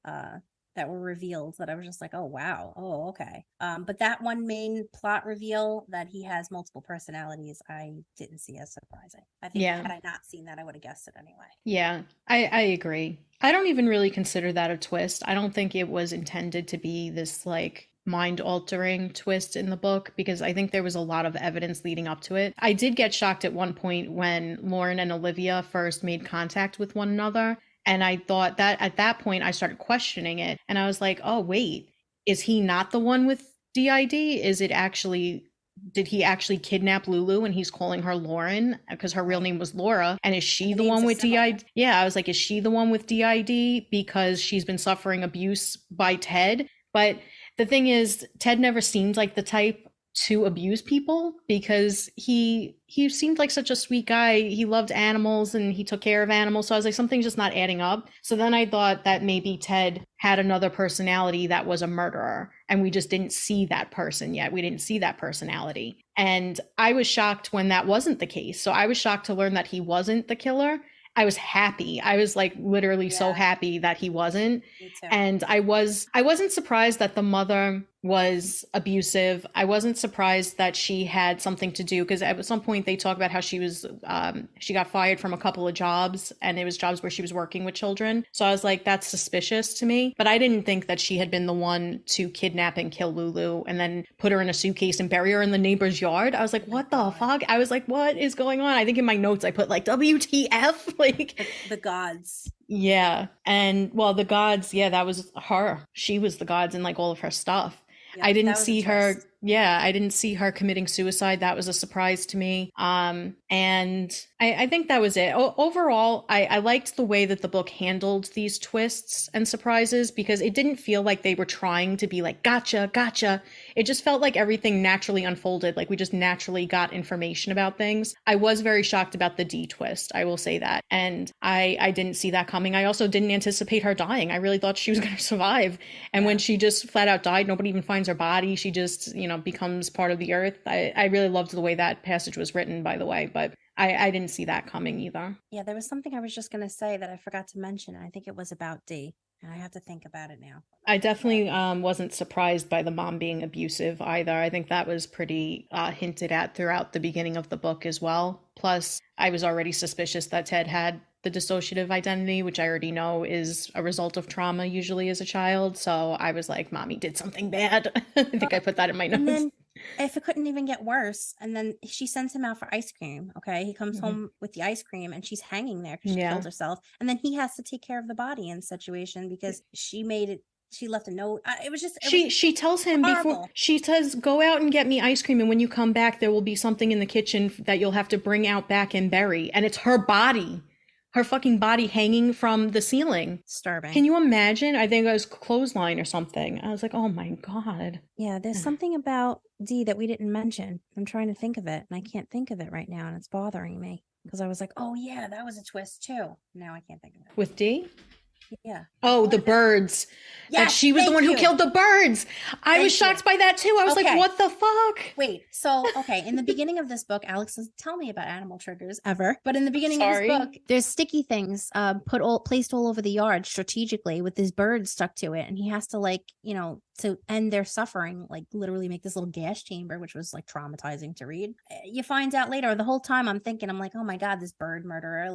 that were revealed that I was just like, oh, wow. Oh, okay. But that one main plot reveal that he has multiple personalities, I didn't see as surprising. I think had I not seen that, I would have guessed it anyway. Yeah, I agree. I don't even really consider that a twist. I don't think it was intended to be this like mind-altering twist in the book, because I think there was a lot of evidence leading up to it. I did get shocked at one point when Lauren and Olivia first made contact with one another. And I thought that at that point I started questioning it. And I was like, oh, wait, is he not the one with DID? Did he actually kidnap Lulu and he's calling her Lauren because her real name was Laura? And is she the one with DID? Yeah, I was like, is she the one with DID because she's been suffering abuse by Ted? But the thing is, Ted never seemed like the type to abuse people, because he seemed like such a sweet guy. He loved animals and he took care of animals. So I was like, something's just not adding up. So then I thought that maybe Ted had another personality that was a murderer, and we just didn't see that person yet. We didn't see that personality. And I was shocked when that wasn't the case. So I was shocked to learn that he wasn't the killer. I was happy. I was like literally so happy that he wasn't. Me too. And I wasn't surprised that the mother was abusive. I wasn't surprised that she had something to do, because at some point they talk about how she got fired from a couple of jobs, and it was jobs where she was working with children. So I was like, that's suspicious to me. But I didn't think that she had been the one to kidnap and kill Lulu and then put her in a suitcase and bury her in the neighbor's yard. I was like, what the fuck? I was like, what is going on? I think in my notes I put like WTF, like the gods. Yeah. And well, the gods, that was her. She was the gods in like all of her stuff. Yeah, I didn't see her. Yeah, I didn't see her committing suicide. That was a surprise to me. And I think that was it. Overall, I liked the way that the book handled these twists and surprises, because it didn't feel like they were trying to be like, gotcha, gotcha. It just felt like everything naturally unfolded. Like we just naturally got information about things. I was very shocked about the D twist. I will say that. And I didn't see that coming. I also didn't anticipate her dying. I really thought she was going to survive. And when she just flat out died, nobody even finds her body. She just, becomes part of the earth. I really loved the way that passage was written, by the way, but I didn't see that coming either. Yeah, there was something I was just going to say that I forgot to mention. I think it was about D, and I have to think about it now. I definitely wasn't surprised by the mom being abusive either. I think that was pretty hinted at throughout the beginning of the book as well. Plus, I was already suspicious that Ted had the dissociative identity, which I already know is a result of trauma usually as a child. So I was like, mommy did something bad. I think I put that in my notes. And then if it couldn't even get worse, and then she sends him out for ice cream. Okay. He comes home with the ice cream and she's hanging there because she killed herself. And then he has to take care of the body in the situation because she made it she left a note. It was just she tells him horrible. Before she says, go out and get me ice cream, and when you come back there will be something in the kitchen that you'll have to bring out back and bury, and it's her body, her fucking body hanging from the ceiling. Disturbing. Can you imagine? I think it was clothesline or something. I was like, oh my God. Yeah, there's something about D that we didn't mention. I'm trying to think of it, and I can't think of it right now, and it's bothering me because I was like, oh yeah, that was a twist too. Now I can't think of it. With D? Yeah. Oh, the birds. Yes, that she was the one who killed the birds. I was shocked by that too. I was like, what the fuck? Wait, so, okay. In the beginning of this book, Alex doesn't tell me about animal triggers ever. But in the beginning of this book, there's sticky things placed all over the yard strategically with this bird stuck to it. And he has to to end their suffering, like literally make this little gas chamber, which was like traumatizing to read. You find out later, the whole time I'm like, oh my God, this bird murderer,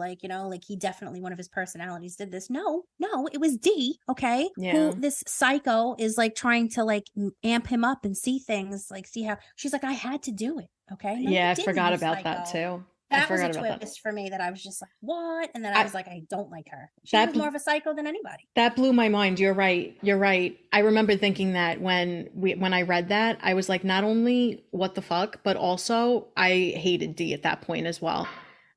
he definitely, one of his personalities did this. No, it was D, okay? Yeah. Who this psycho is like trying to like amp him up and see things, like see how she's like, I had to do it, okay? No, yeah, I forgot about that too. That was a twist for me that I was just like, what? And then I was like, I don't like her. She was more of a psycho than anybody. That blew my mind. You're right. I remember thinking that when I read that, I was like, not only what the fuck, but also I hated D at that point as well.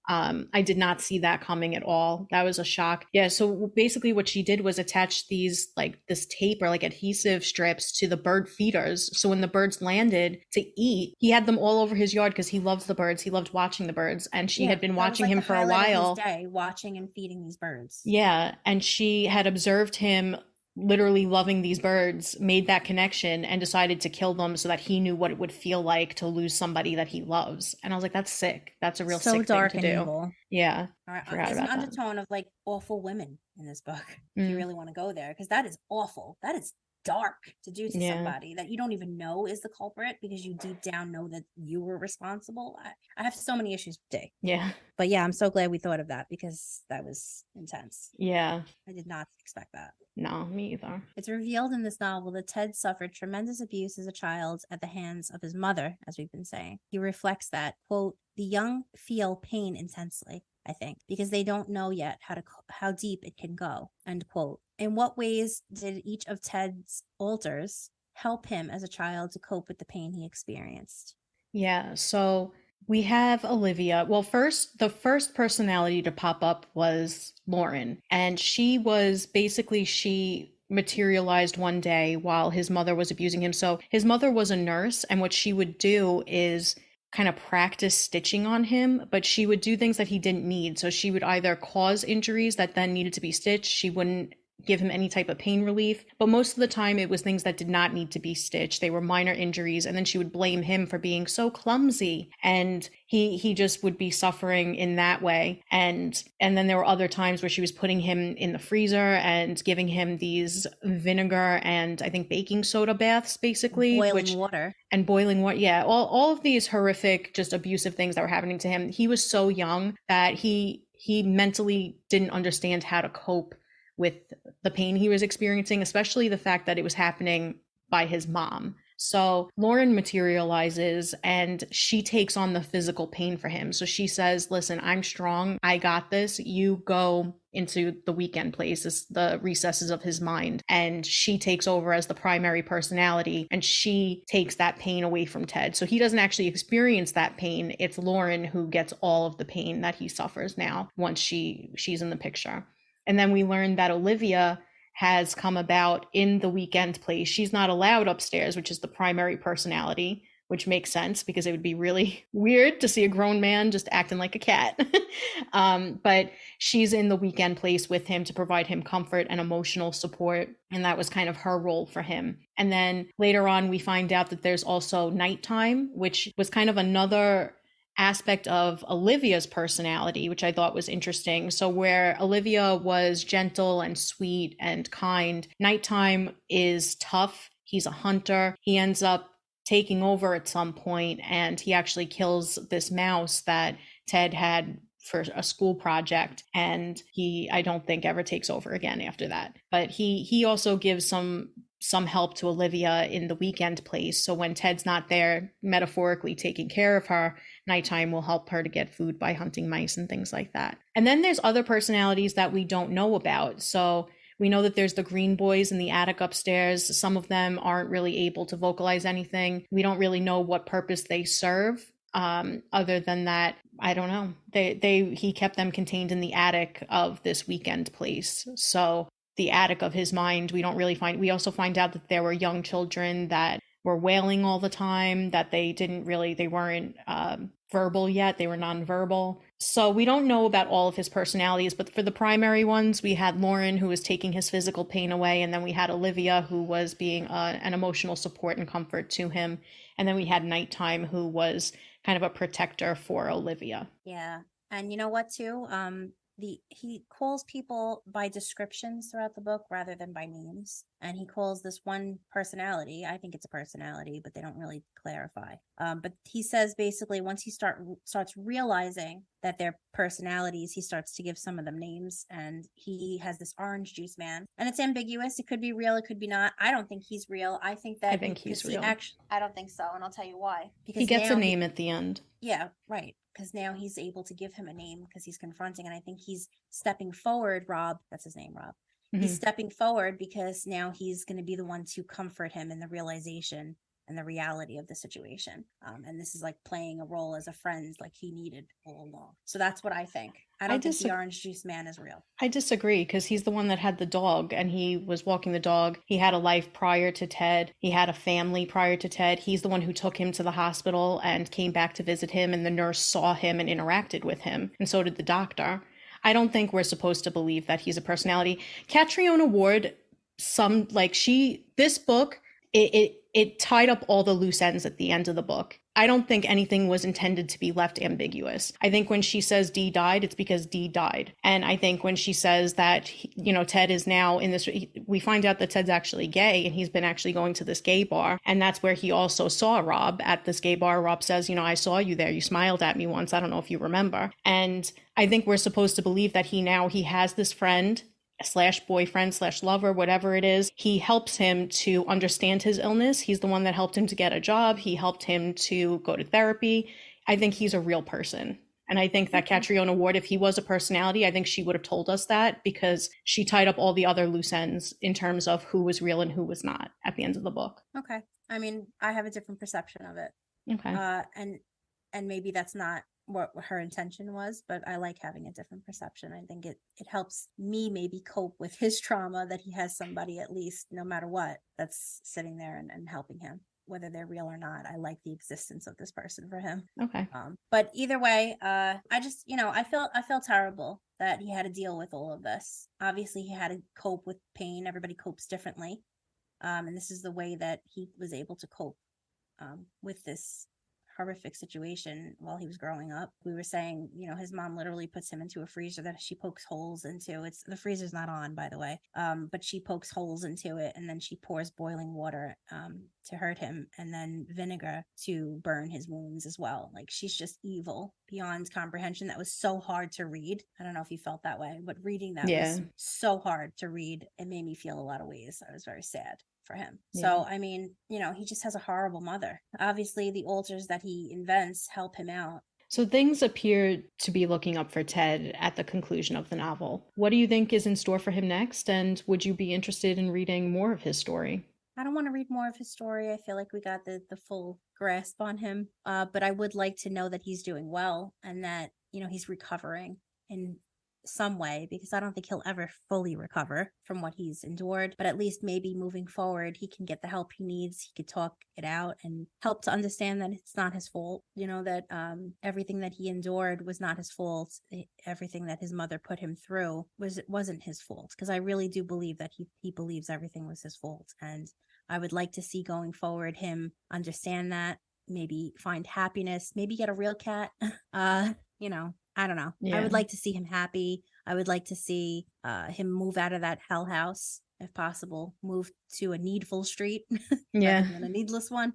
I did not see that coming at all. That was a shock. Yeah. So basically what she did was attach these, like this tape or like adhesive strips to the bird feeders. So when the birds landed to eat, he had them all over his yard because he loves the birds. He loved watching the birds. And she had been watching him for a while. Of his day, watching and feeding these birds. Yeah. And she had observed him literally loving these birds, made that connection and decided to kill them so that he knew what it would feel like to lose somebody that he loves. And I was like, that's sick. That's a real sick thing to do. Evil. Yeah. All right. There's an undertone of like awful women in this book. If you really want to go there, because that is awful. That is dark to do to somebody that you don't even know is the culprit because you deep down know that you were responsible. I have so many issues today. Yeah. But yeah, I'm so glad we thought of that because that was intense. Yeah. I did not expect that. No, me either. It's revealed in this novel that Ted suffered tremendous abuse as a child at the hands of his mother, as we've been saying. He reflects that, quote, the young feel pain intensely, I think, because they don't know yet how deep it can go, end quote. In what ways did each of Ted's alters help him as a child to cope with the pain he experienced? Yeah, so we have Olivia. Well, the first personality to pop up was Lauren, and she materialized one day while his mother was abusing him. So his mother was a nurse, and what she would do is kind of practice stitching on him, but she would do things that he didn't need. So she would either cause injuries that then needed to be stitched. She wouldn't give him any type of pain relief, but most of the time it was things that did not need to be stitched. They were minor injuries, and then she would blame him for being so clumsy, and he just would be suffering in that way. And then there were other times where she was putting him in the freezer and giving him these vinegar and I think baking soda baths, basically boiling water. Yeah, all of these horrific, just abusive things that were happening to him. He was so young that he mentally didn't understand how to cope with the pain he was experiencing, especially the fact that it was happening by his mom. So Lauren materializes and she takes on the physical pain for him. So she says, listen, I'm strong. I got this. You go into the weekend places, the recesses of his mind. And she takes over as the primary personality and she takes that pain away from Ted. So he doesn't actually experience that pain. It's Lauren who gets all of the pain that he suffers now once she's in the picture. And then we learned that Olivia has come about in the weekend place. She's not allowed upstairs, which is the primary personality, which makes sense because it would be really weird to see a grown man just acting like a cat. But she's in the weekend place with him to provide him comfort and emotional support. And that was kind of her role for him. And then later on, we find out that there's also nighttime, which was kind of another aspect of Olivia's personality, which I thought was interesting. So where Olivia was gentle and sweet and kind, nighttime is tough. He's a hunter. He ends up taking over at some point, and he actually kills this mouse that Ted had for a school project, and he, I don't think, ever takes over again after that. But he also gives some help to Olivia in the weekend place. So when Ted's not there, metaphorically taking care of her, nighttime will help her to get food by hunting mice and things like that. And then there's other personalities that we don't know about. So We know that there's the green boys in the attic upstairs. Some of them aren't really able to vocalize anything. We don't really know what purpose they serve. Other than that, I don't know. He kept them contained in the attic of this weekend place. So the attic of his mind, we don't really find. We also find out that there were young children that were wailing all the time, that they weren't verbal yet. They were nonverbal. So we don't know about all of his personalities, but for the primary ones, we had Lauren, who was taking his physical pain away. And then we had Olivia, who was being an emotional support and comfort to him. And then we had Nighttime, who was kind of a protector for Olivia. Yeah. And you know what, too? He calls people by descriptions throughout the book rather than by names. And he calls this one personality, I think it's a personality, but they don't really clarify. But he says basically once he starts realizing that they're personalities, he starts to give some of them names. And he has this orange juice man. And it's ambiguous. It could be real. It could be not. I don't think he's real. I think he's real. I don't think so. And I'll tell you why. Because he gets a name at the end. Yeah, right. Because now he's able to give him a name because he's confronting. And I think he's stepping forward, Rob. That's his name, Rob. Mm-hmm. He's stepping forward because now he's going to be the one to comfort him in the realization and the reality of the situation. And this is like playing a role as a friend like he needed all along. So that's what I think. I don't think the orange juice man is real. I disagree because he's the one that had the dog and he was walking the dog. He had a life prior to Ted. He had a family prior to Ted. He's the one who took him to the hospital and came back to visit him, and the nurse saw him and interacted with him. And so did the doctor. I don't think we're supposed to believe that he's a personality. Catriona Ward, this book, it tied up all the loose ends at the end of the book. I don't think anything was intended to be left ambiguous. I think when she says Dee died, it's because Dee died. And I think when she says that, Ted is now in this, we find out that Ted's actually gay and he's been actually going to this gay bar. And that's where he also saw Rob at this gay bar. Rob says, I saw you there. You smiled at me once. I don't know if you remember. And I think we're supposed to believe that he has this friend / boyfriend / lover, whatever it is. He helps him to understand his illness. He's the one that helped him to get a job. He helped him to go to therapy. I think he's a real person. And I think that Catriona Ward, if he was a personality, I think she would have told us that because she tied up all the other loose ends in terms of who was real and who was not at the end of the book. Okay. I mean, I have a different perception of it. Okay. And maybe that's not what her intention was, but I like having a different perception. I think it helps me maybe cope with his trauma that he has somebody, at least no matter what, that's sitting there and helping him, whether they're real or not. I like the existence of this person for him. Okay. But either way, I just, I felt terrible that he had to deal with all of this. Obviously he had to cope with pain. Everybody copes differently. And this is the way that he was able to cope with this horrific situation while he was growing up. We were saying, his mom literally puts him into a freezer that she pokes holes into. The freezer's not on, by the way, but she pokes holes into it, and then she pours boiling water to hurt him, and then vinegar to burn his wounds as well. Like, she's just evil beyond comprehension. That was so hard to read. I don't know if you felt that way, but reading that was so hard to read. It made me feel a lot of ways. I was very sad for him. So, I mean, he just has a horrible mother. Obviously, the altars that he invents help him out. So things appear to be looking up for Ted at the conclusion of the novel. What do you think is in store for him next? And would you be interested in reading more of his story? I don't want to read more of his story. I feel like we got the full grasp on him. But I would like to know that he's doing well and that, he's recovering in some way, because I don't think he'll ever fully recover from what he's endured, but at least maybe moving forward he can get the help he needs. He could talk it out and help to understand that it's not his fault, that everything that he endured was not his fault. Everything that his mother put him through wasn't his fault, because I really do believe that he believes everything was his fault. And I would like to see going forward him understand that, maybe find happiness, maybe get a real cat. I don't know. Yeah. I would like to see him happy. I would like to see him move out of that hell house, if possible, move to a needful street rather than a needless one.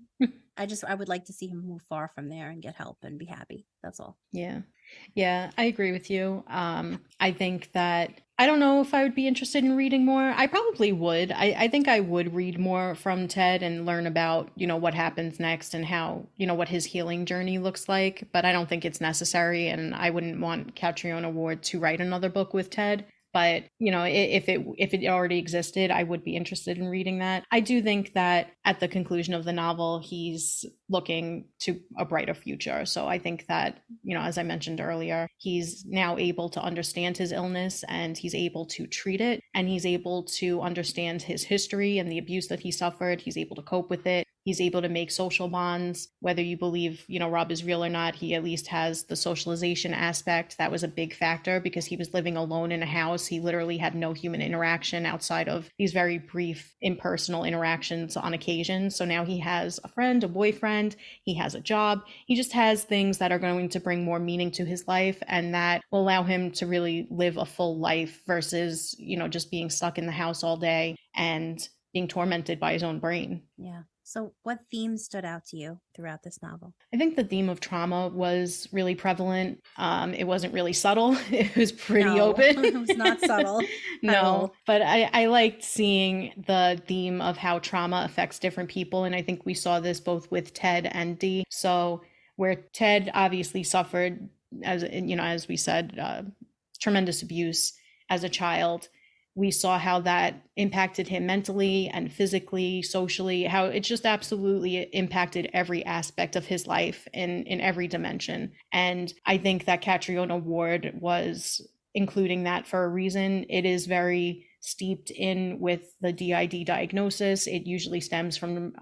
I would like to see him move far from there and get help and be happy. That's all. Yeah, I agree with you. I think that I don't know if I would be interested in reading more. I probably would. I think I would read more from Ted and learn about, what happens next and how, what his healing journey looks like. But I don't think it's necessary. And I wouldn't want Catriona Ward to write another book with Ted. But, you know, if it already existed, I would be interested in reading that. I do think that at the conclusion of the novel, he's looking to a brighter future. So I think that, you know, as I mentioned earlier, he's now able to understand his illness and he's able to treat it, and he's able to understand his history and the abuse that he suffered. He's able to cope with it. He's able to make social bonds. Whether you believe, you know, Rob is real or not, he at least has the socialization aspect. That was a big factor because he was living alone in a house. He literally had no human interaction outside of these very brief impersonal interactions on occasion. So now he has a friend, a boyfriend, he has a job. He just has things that are going to bring more meaning to his life and that will allow him to really live a full life versus, you know, just being stuck in the house all day and being tormented by his own brain. Yeah. So what themes stood out to you throughout this novel? I think the theme of trauma was really prevalent. It wasn't really subtle. It was pretty open. It was not subtle. No, but I liked seeing the theme of how trauma affects different people. And I think we saw this both with Ted and Dee. So where Ted obviously suffered, as you know, as we said, tremendous abuse as a child, we saw how that impacted him mentally and physically, socially, how it just absolutely impacted every aspect of his life in every dimension. And I think that Catriona Ward was including that for a reason. It is very steeped in with the DID diagnosis. It usually stems from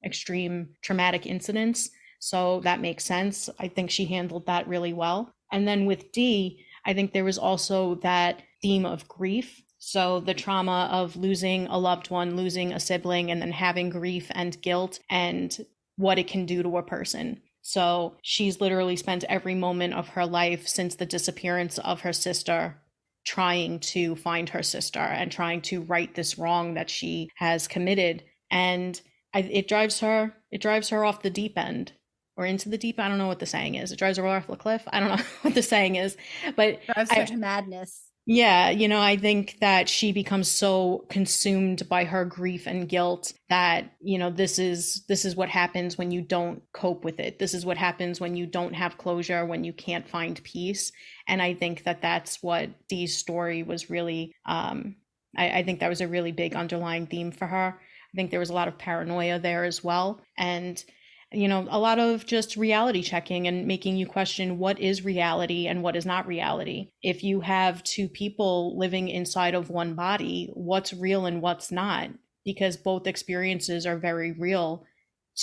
extreme traumatic incidents. So that makes sense. I think she handled that really well. And then with Dee, I think there was also that theme of grief. So the trauma of losing a loved one, losing a sibling, and then having grief and guilt and what it can do to a person. So she's literally spent every moment of her life since the disappearance of her sister trying to find her sister and trying to right this wrong that she has committed. And it drives her off the deep end. Or into the deep. I don't know what the saying is. It drives her off the cliff. I don't know what the saying is, but drives her to madness. Yeah, you know, I think that she becomes so consumed by her grief and guilt that, you know, this is what happens when you don't cope with it. This is what happens when you don't have closure, when you can't find peace. And I think that that's what Dee's story was really, I think that was a really big underlying theme for her. I think there was a lot of paranoia there as well. And you know, a lot of just reality checking and making you question what is reality and what is not reality. If you have two people living inside of one body, what's real and what's not? Because both experiences are very real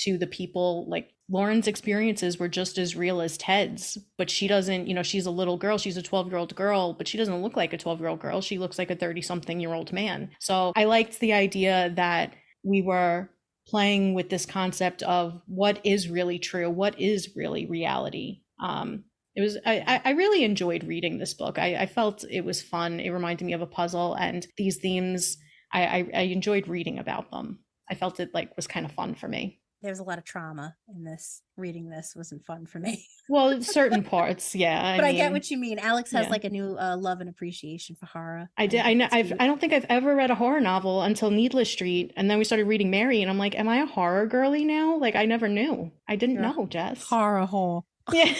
to the people. Like Lauren's experiences were just as real as Ted's, but she doesn't, you know, she's a little girl, she's a 12-year-old girl, but she doesn't look like a 12-year-old girl. She looks like a 30-something-year-old man. So I liked the idea that we were playing with this concept of what is really true, what is really reality. I really enjoyed reading this book. I felt it was fun. It reminded me of a puzzle, and these themes, I enjoyed reading about them. I felt it like was kind of fun for me. There's a lot of trauma in this. Reading this wasn't fun for me. Well, certain parts, yeah. But I get what you mean. Alex has like a new love and appreciation for horror. I did. I know. I don't think I've ever read a horror novel until Needless Street, and then we started reading Mary, and I'm like, am I a horror girly now? Like, I never knew. I didn't know, Jess. Horror hole. Yeah.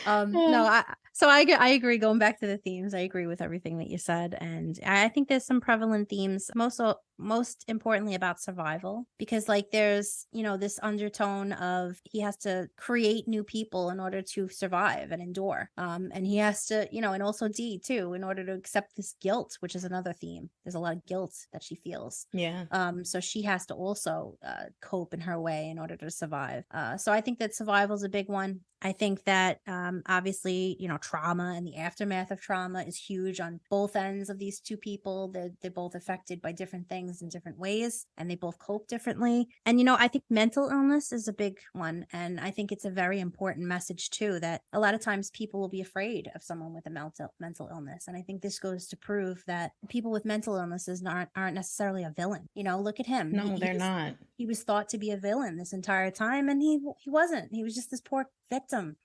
No, so I agree. Going back to the themes, I agree with everything that you said, and I think there's some prevalent themes. Most importantly about survival, because like there's, you know, this undertone of he has to create new people in order to survive and endure, and he has to, you know, and also Dee too, in order to accept this guilt, which is another theme. There's a lot of guilt that she feels. Yeah. So she has to also cope in her way in order to survive. So I think that survival is a big one. I think that obviously, you know, trauma and the aftermath of trauma is huge on both ends of these two people. They're both affected by different things in different ways, and they both cope differently. And, you know, I think mental illness is a big one. And I think it's a very important message too, that a lot of times people will be afraid of someone with a mental illness. And I think this goes to prove that people with mental illnesses aren't necessarily a villain. You know, look at him. No, they're not. he was thought to be a villain this entire time, and he wasn't. He was just this poor victim,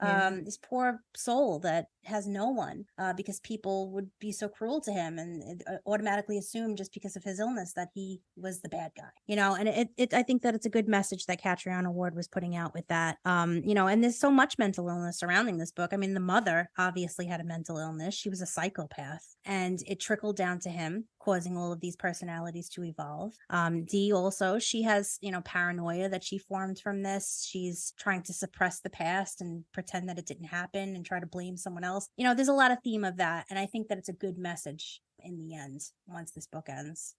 this poor soul that has no one, because people would be so cruel to him and automatically assume just because of his illness that he was the bad guy, and I think that it's a good message that Catriona Ward was putting out with that, and there's so much mental illness surrounding this book. I mean, the mother obviously had a mental illness. She was a psychopath, and it trickled down to him, causing all of these personalities to evolve. Dee also, she has, paranoia that she formed from this. She's trying to suppress the past and pretend that it didn't happen and try to blame someone else. There's a lot of theme of that. And I think that it's a good message in the end once this book ends.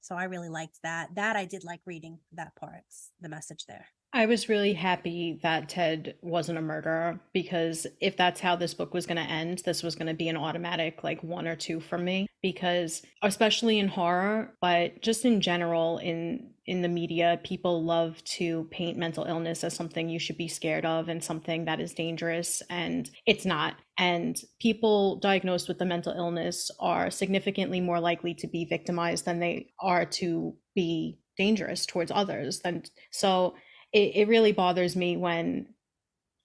So I really liked that. I did like reading that part, the message there. I was really happy that Ted wasn't a murderer, because if that's how this book was going to end, this was going to be an automatic 1 or 2 for me, because especially in horror, but just in general in the media, people love to paint mental illness as something you should be scared of and something that is dangerous, and it's not. And people diagnosed with the mental illness are significantly more likely to be victimized than they are to be dangerous towards others. And so it really bothers me when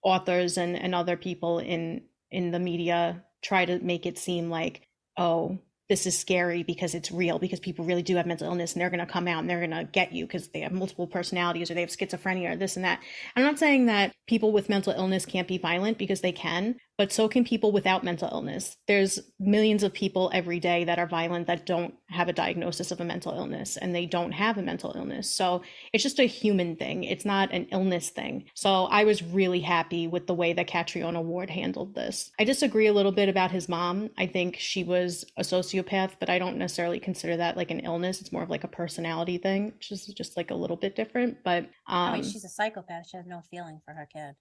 authors and other people in the media try to make it seem like, oh, this is scary because it's real, because people really do have mental illness and they're going to come out and they're going to get you because they have multiple personalities or they have schizophrenia or this and that. I'm not saying that people with mental illness can't be violent, because they can, but so can people without mental illness. There's millions of people every day that are violent that don't have a diagnosis of a mental illness, and they don't have a mental illness. So it's just a human thing. It's not an illness thing. So I was really happy with the way that Catriona Ward handled this. I disagree a little bit about his mom. I think she was a sociopath, but I don't necessarily consider that like an illness. It's more of like a personality thing, which is just like a little bit different. But I mean, she's a psychopath. She has no feeling for her kid.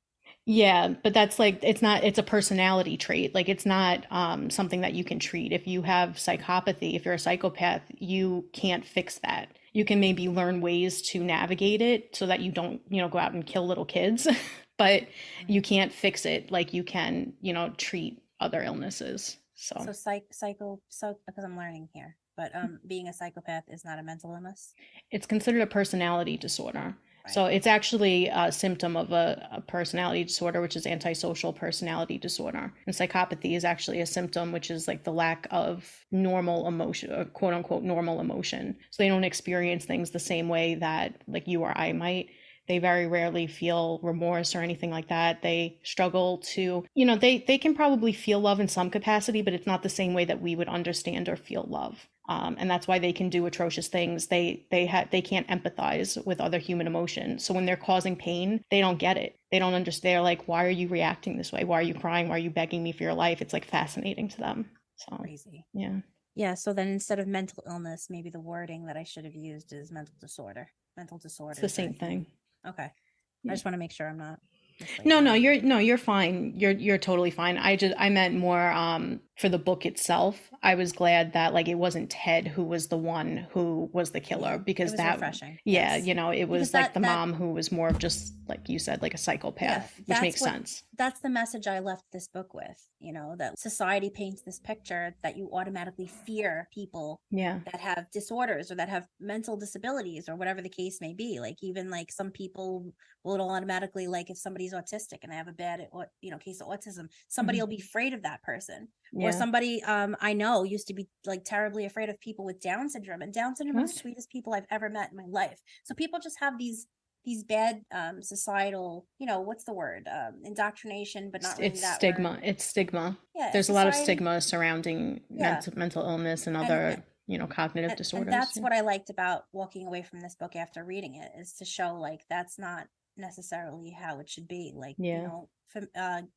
Yeah, but that's it's a personality trait. It's not something that you can treat. If you have psychopathy, if you're a psychopath, you can't fix that. You can maybe learn ways to navigate it so that you don't, go out and kill little kids, but you can't fix it like you can, treat other illnesses. So because I'm learning here, but being a psychopath is not a mental illness. It's considered a personality disorder. So it's actually a symptom of a personality disorder, which is antisocial personality disorder. And psychopathy is actually a symptom, which is like the lack of normal emotion, or quote unquote normal emotion. So they don't experience things the same way that like you or I might. They very rarely feel remorse or anything like that. They struggle to, they can probably feel love in some capacity, but it's not the same way that we would understand or feel love. And that's why they can do atrocious things. They can't empathize with other human emotion. So when they're causing pain, they don't get it. They don't understand. They're like, why are you reacting this way? Why are you crying? Why are you begging me for your life? It's like fascinating to them. So crazy. Yeah. Yeah. So then instead of mental illness, maybe the wording that I should have used is mental disorder. Mental disorder. It's the same thing. Okay. Yeah. I just want to make sure I'm not. No, you're fine. You're totally fine. I meant more for the book itself. I was glad that like it wasn't Ted who was the one who was the killer, because that refreshing. Yeah, yes. It was like the mom who was more of just like you said, like a psychopath, which makes sense. That's the message I left this book with, that society paints this picture that you automatically fear people that have disorders or that have mental disabilities or whatever the case may be. Like even like some people will automatically, like if somebody's autistic and they have a bad case of autism, somebody will be afraid of that person. Or somebody I know used to be like terribly afraid of people with Down syndrome, and Down syndrome are the sweetest people I've ever met in my life. So people just have these bad societal, what's the word, indoctrination, but not really it's stigma word. It's stigma. There's a lot of stigma surrounding mental illness and other cognitive disorders. And that's what I liked about walking away from this book after reading it, is to show like that's not necessarily how it should be. Like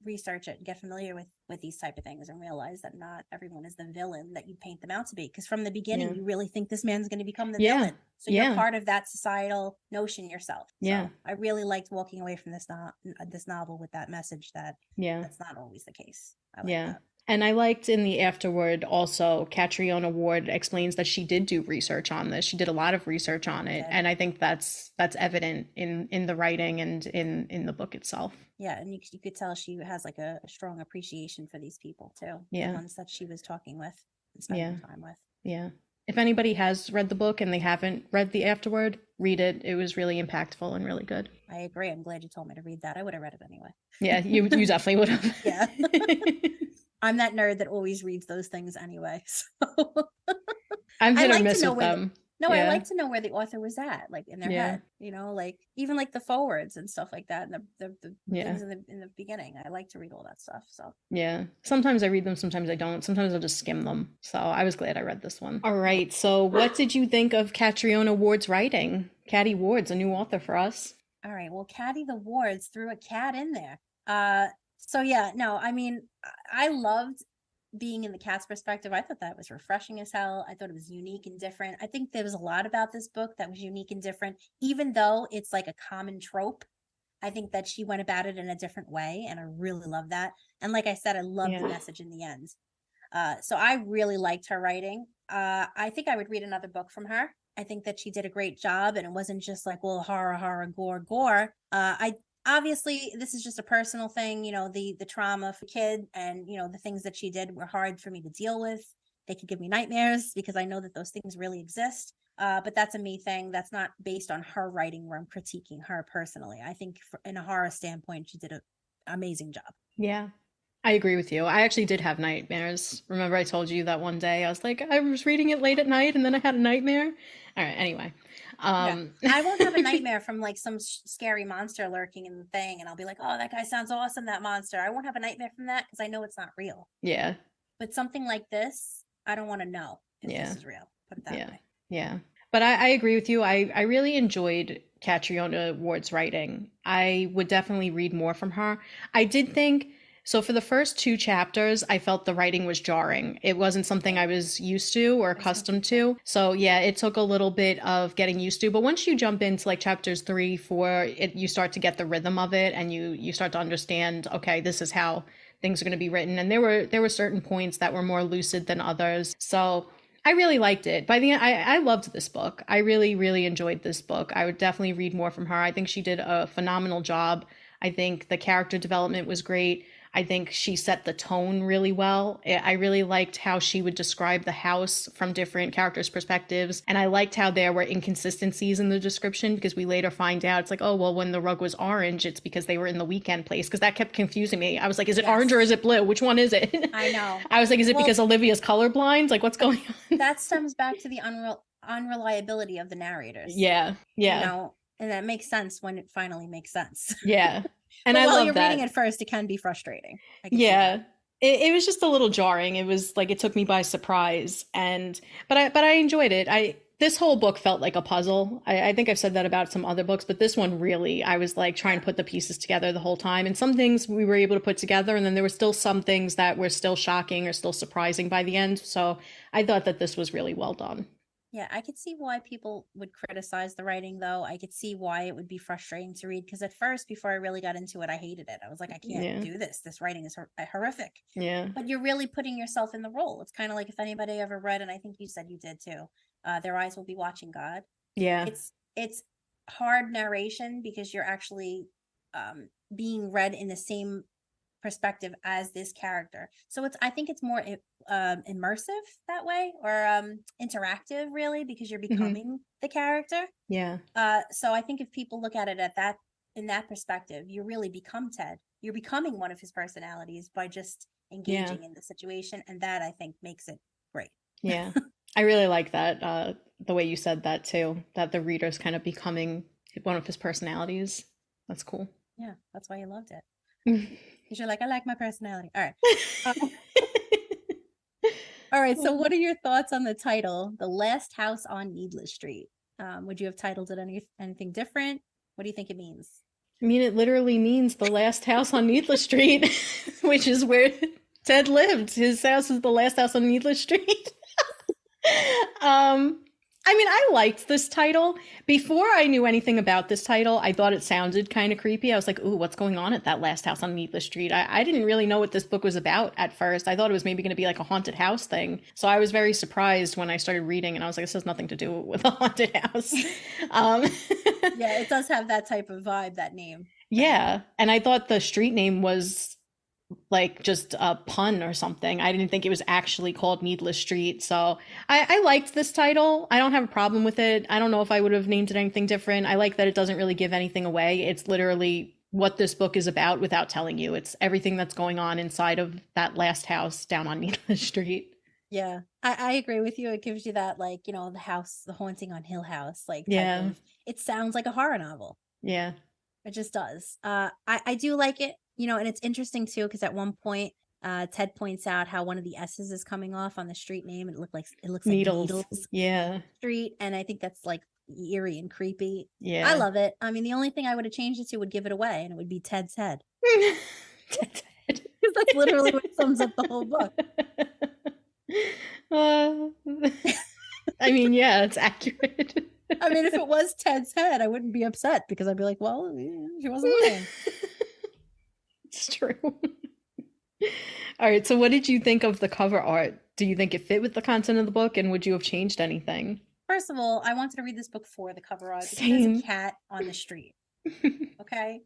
research it, get familiar with these type of things, and realize that not everyone is the villain that you paint them out to be, because from the beginning you really think this man's going to become the villain, so you're part of that societal notion yourself. So I really liked walking away from this novel with that message that that's not always the case. I like that. And I liked in the afterword also, Catriona Ward explains that she did do research on this. She did a lot of research on it. And I think that's evident in the writing and in the book itself. Yeah, and you could tell she has like a strong appreciation for these people too. Yeah. The ones that she was talking with and spending time with. Yeah. if anybody has read the book and they haven't read the afterword, read it. It was really impactful and really good. I agree. I'm glad you told me to read that. I would have read it anyway. Yeah, you definitely would have. Yeah. I'm that nerd that always reads those things anyway. So I'm hit or miss with them. I like to know where the author was at, like in their head, like even like the forwards and stuff like that, and the things in the beginning. I like to read all that stuff. So yeah, sometimes I read them, sometimes I don't. Sometimes I'll just skim them. So I was glad I read this one. All right, so what did you think of Catriona Ward's writing? Catty Ward's a new author for us. All right, well, Catty the Wards threw a cat in there. So yeah, no, I mean, I loved being in the cat's perspective. I thought that was refreshing as hell. I thought it was unique and different. I think there was a lot about this book that was unique and different, even though it's like a common trope. I think that she went about it in a different way, and I really love that. And like I said, I love the message in the end. So I really liked her writing. I think I would read another book from her. I think that she did a great job, and it wasn't just like, well, horror, gore. Obviously, this is just a personal thing, the trauma for kid, and the things that she did were hard for me to deal with. They could give me nightmares because I know that those things really exist. But that's a me thing. That's not based on her writing where I'm critiquing her personally. I think in a horror standpoint, she did an amazing job. Yeah, I agree with you. I actually did have nightmares. Remember I told you that one day I was like, I was reading it late at night and then I had a nightmare. All right, anyway. I won't have a nightmare from like some scary monster lurking in the thing, and I'll be like, oh, that guy sounds awesome, that monster. I won't have a nightmare from that because I know it's not real. Yeah. But something like this, I don't want to know if this is real. Put it that way. Yeah. But I agree with you. I really enjoyed Catriona Ward's writing. I would definitely read more from her. I did think, so for the first 2 chapters, I felt the writing was jarring. It wasn't something I was used to or accustomed to. So yeah, it took a little bit of getting used to. But once you jump into like chapters 3, 4, you start to get the rhythm of it, and you start to understand, okay, this is how things are going to be written. And there were certain points that were more lucid than others. So I really liked it. By the end, I loved this book. I really, really enjoyed this book. I would definitely read more from her. I think she did a phenomenal job. I think the character development was great. I think she set the tone really well. I really liked how she would describe the house from different characters' perspectives. And I liked how there were inconsistencies in the description, because we later find out it's like, oh, well, when the rug was orange, it's because they were in the weekend place, because that kept confusing me. I was like, is it orange or is it blue? Which one is it? I know. I was like, is it because Olivia's colorblind? Like, what's going on? That stems back to the unreliability of the narrators. Yeah. And that makes sense when it finally makes sense. Yeah. And I love that. While you're that. reading it first, it can be frustrating. Yeah. It was just a little jarring. It was like, it took me by surprise. But I enjoyed it. This whole book felt like a puzzle. I think I've said that about some other books, but this one really, I was like trying to put the pieces together the whole time. And some things we were able to put together, and then there were still some things that were still shocking or still surprising by the end. So I thought that this was really well done. Yeah, I could see why people would criticize the writing, though. I could see why it would be frustrating to read, because at first, before I really got into it, I hated it. I was like, I can't do this. This writing is horrific. Yeah. But you're really putting yourself in the role. It's kind of like if anybody ever read, and I think you said you did too, Their Eyes Will Be Watching God. Yeah. It's hard narration because you're actually being read in the same perspective as this character. So I think it's more immersive that way, or interactive, really, because you're becoming the character. Yeah. So I think if people look at it in that perspective, you really become Ted. You're becoming one of his personalities by just engaging in the situation, and that, I think, makes it great. Yeah. I really like that, the way you said that too, that the reader's kind of becoming one of his personalities. That's cool. Yeah, that's why you loved it. Because you're like, I like my personality. All right. All right. So what are your thoughts on the title, The Last House on Needless Street? Would you have titled it anything different? What do you think it means? I mean, it literally means the last house on Needless Street, which is where Ted lived. His house is the last house on Needless Street. I mean, I liked this title. Before I knew anything about this title, I thought it sounded kind of creepy. I was like, ooh, what's going on at that last house on Needless Street? I didn't really know what this book was about at first. I thought it was maybe going to be like a haunted house thing. So I was very surprised when I started reading, and I was like, this has nothing to do with a haunted house. Yeah, it does have that type of vibe, that name. Yeah. And I thought the street name was like just a pun or something. I didn't think it was actually called Needless Street. So I liked this title. I don't have a problem with it. I don't know if I would have named it anything different. I like that it doesn't really give anything away. It's literally what this book is about without telling you. It's everything that's going on inside of that last house down on Needless Street. Yeah, I agree with you. It gives you that, like, you know, the house, the haunting on Hill House, like type Yeah. of, it sounds like a horror novel. Yeah. It just does. I do like it, you know, and it's interesting too, because at one point, Ted points out how one of the S's is coming off on the street name. And it looks like Needles. Yeah. Street. And I think that's like eerie and creepy. Yeah. I love it. I mean, the only thing I would have changed it to would give it away, and it would be Ted's head. Ted's head. Because that's literally what sums up the whole book. I mean, yeah, it's accurate. I mean, if it was Ted's head, I wouldn't be upset, because I'd be like, well, she wasn't lying. It's true. All right, so what did you think of the cover art? Do you think it fit with the content of the book, and would you have changed anything? First of all, I wanted to read this book for the cover art, because Same. there's a cat on the street. Okay.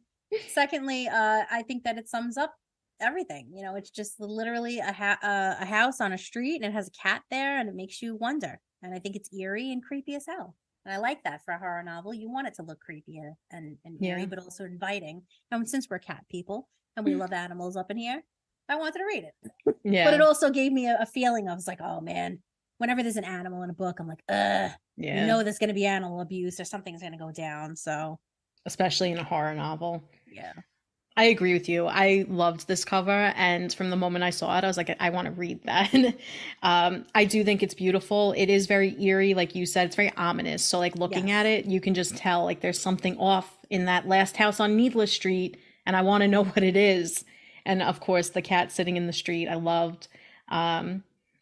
Secondly, I think that it sums up everything. You know, it's just literally a house on a street, and it has a cat there, and it makes you wonder. And I think it's eerie and creepy as hell. And I like that for a horror novel. You want it to look creepy and eerie, Yeah. but also inviting. And since we're cat people and we love animals up in here, I wanted to read it. Yeah. But it also gave me a feeling. I was like, oh man, whenever there's an animal in a book, I'm like, Yeah. you know, there's going to be animal abuse or something's going to go down. So, especially in a horror novel. yeah. I agree with you. I loved this cover, and from the moment I saw it, I was like, I want to read that. I do think it's beautiful. It is very eerie, like you said. It's very ominous. So, like, looking at it, you can just tell, like, there's something off in that last house on Needless Street, and I want to know what it is. And of course, the cat sitting in the street, I loved.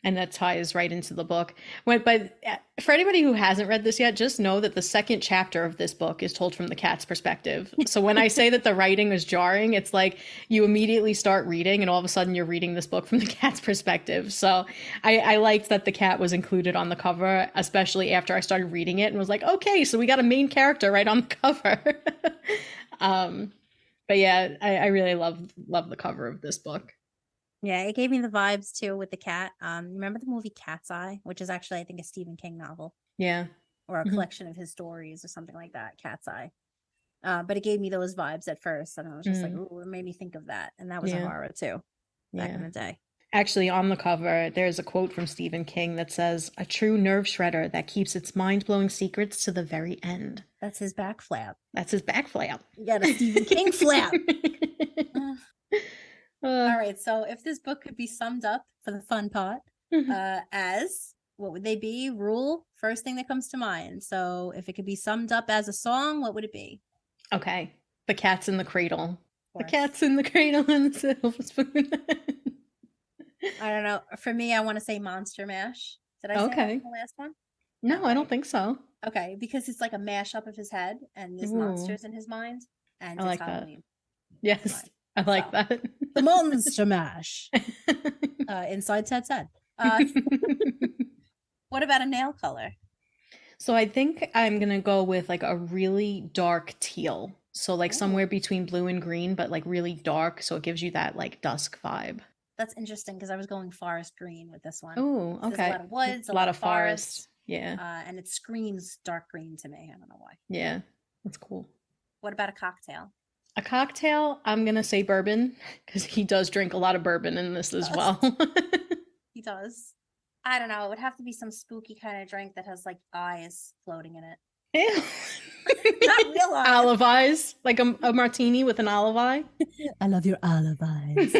And that ties right into the book. But for anybody who hasn't read this yet, just know that the second chapter of this book is told from the cat's perspective. So when I say that the writing is jarring, it's like you immediately start reading and all of a sudden you're reading this book from the cat's perspective. So I liked that the cat was included on the cover, especially after I started reading it and was like, okay, so we got a main character right on the cover. But yeah, I really love the cover of this book. Yeah, it gave me the vibes too with the cat. Remember the movie Cat's Eye, which is actually, I think, a Stephen King novel. Yeah. Or a collection of his stories or something like that, Cat's Eye. But it gave me those vibes at first. And I was just like, ooh, it made me think of that. And that was a horror too, back in the day. Actually, on the cover, there's a quote from Stephen King that says, "A true nerve shredder that keeps its mind-blowing secrets to the very end." That's his back flap. That's his back flap. You got a Stephen King flap. All right, so if this book could be summed up for the fun part as, what would they be? Rule, first thing that comes to mind. So if it could be summed up as a song, what would it be? Okay, The Cat's in the Cradle. The cat's in the cradle and the silver spoon. I don't know. For me, I want to say Monster Mash. Did I say that in the last one? No, I don't think so. Okay, because it's like a mashup of his head and there's monsters in his mind. And I like it's Halloween. That. Yes, I like that. The Monster Mash. Inside Ted's head. What about a nail color? So I think I'm going to go with like a really dark teal. So like somewhere between blue and green, but like really dark. So it gives you that like dusk vibe. That's interesting because I was going forest green with this one. Oh, okay. There's a lot of woods, a lot of forest. Yeah. And it screams dark green to me. I don't know why. Yeah, that's cool. What about a cocktail? A cocktail, I'm going to say bourbon because he does drink a lot of bourbon in this as well. He does. I don't know. It would have to be some spooky kind of drink that has like eyes floating in it. Ew. Not real eyes. Olive eyes, like a martini with an olive eye. I love your olive eyes.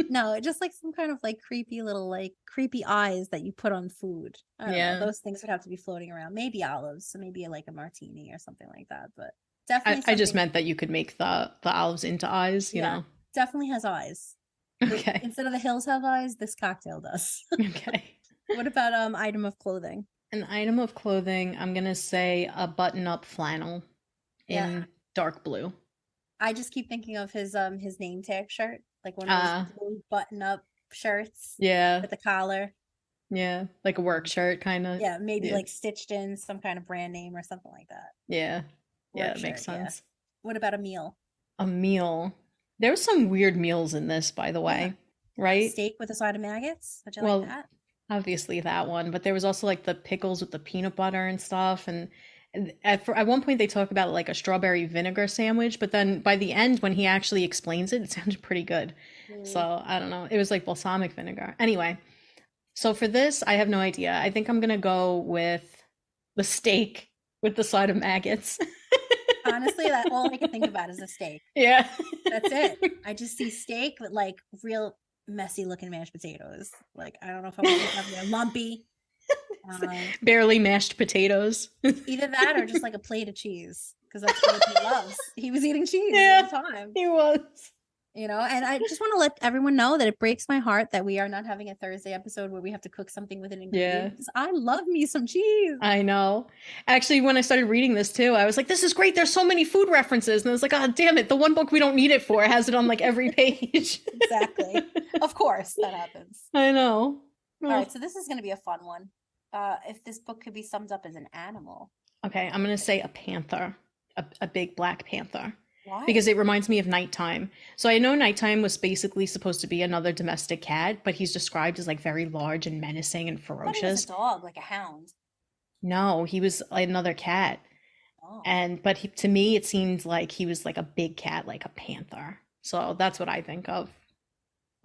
No, just like some kind of like creepy little like creepy eyes that you put on food. I don't know. Those things would have to be floating around. Maybe olives, so maybe like a martini or something like that. But definitely, I just meant that you could make the olives into eyes. You know, definitely has eyes. Okay. Instead of the hills have eyes, this cocktail does. Okay. What about item of clothing? An item of clothing, I'm gonna say a button-up flannel in dark blue. I just keep thinking of his name tag shirt, like one of those blue button-up shirts. Yeah. With the collar. Yeah, like a work shirt kind of. Yeah, maybe like stitched in some kind of brand name or something like that. Yeah. Yeah, Work that makes shirt, sense. What about a meal? A meal. There were some weird meals in this, by the way, right? Steak with a side of maggots. Would you Well, like that? obviously that one, but there was also like the pickles with the peanut butter and stuff. And at one point they talk about like a strawberry vinegar sandwich, but then by the end, when he actually explains it, it sounded pretty good. So I don't know. It was like balsamic vinegar. Anyway, so for this, I have no idea. I think I'm going to go with the steak with the side of maggots. Honestly, that all I can think about is a steak. Yeah. That's it. I just see steak with like real messy looking mashed potatoes. Like, I don't know if I want to have them lumpy. Barely mashed potatoes. Either that or just like a plate of cheese, because that's what he loves. He was eating cheese all the time. He was. You know, and I just want to let everyone know that it breaks my heart that we are not having a Thursday episode where we have to cook something with an ingredient. Because I love me some cheese. I know. Actually, when I started reading this too, I was like, this is great. There's so many food references. And I was like, oh, damn it. The one book we don't need it for has it on like every page. Exactly. Of course, that happens. I know. All right. So this is going to be a fun one. If this book could be summed up as an animal. Okay. I'm going to say a panther, a big black panther. Why? Because it reminds me of Nighttime. So I know Nighttime was basically supposed to be another domestic cat, but he's described as like very large and menacing and ferocious. He was a dog, like a hound. No, he was another cat. Oh. To me, it seemed like he was like a big cat, like a panther. So that's what I think of.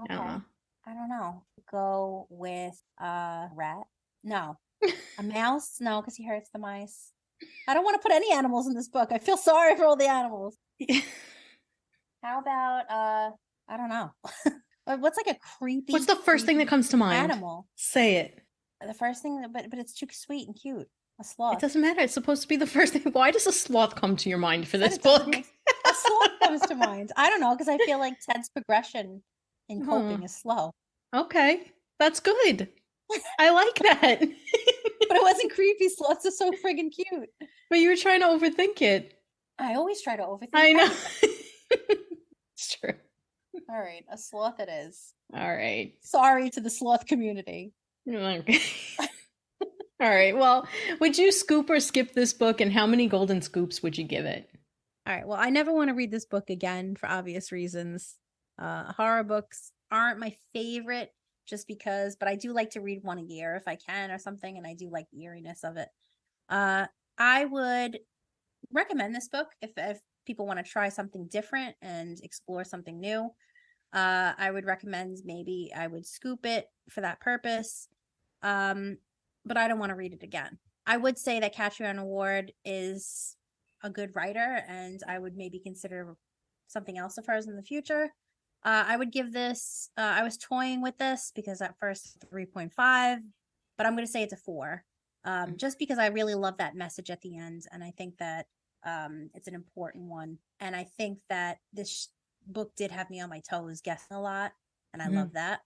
Okay. I don't know. Go with a rat? No. A mouse? No, because he hurts the mice. I don't want to put any animals in this book. I feel sorry for all the animals. How about I don't know. What's like a creepy? What's the first thing that comes to mind? Animal. Say it. The first thing, but it's too sweet and cute. A sloth. It doesn't matter. It's supposed to be the first thing. Why does a sloth come to your mind for this book? A sloth comes to mind. I don't know, because I feel like Ted's progression in coping is slow. Okay, that's good. I like that. But it wasn't creepy. Sloths are so friggin' cute. But you were trying to overthink it. I always try to overthink. I know. It's true. All right, a sloth it is. All right. Sorry to the sloth community. Okay. All right. Well, would you scoop or skip this book, and how many golden scoops would you give it? All right. Well, I never want to read this book again for obvious reasons. Horror books aren't my favorite just because, but I do like to read one a year if I can or something, and I do like the eeriness of it. I would recommend this book if people want to try something different and explore something new. I would recommend maybe I would scoop it for that purpose. But I don't want to read it again. I would say that Catriona Ward is a good writer, and I would maybe consider something else of hers in the future. I would give this, I was toying with this because at first 3.5, but I'm going to say it's a 4. Just because I really love that message at the end. And I think that it's an important one. And I think that this book did have me on my toes guessing a lot. And I love that.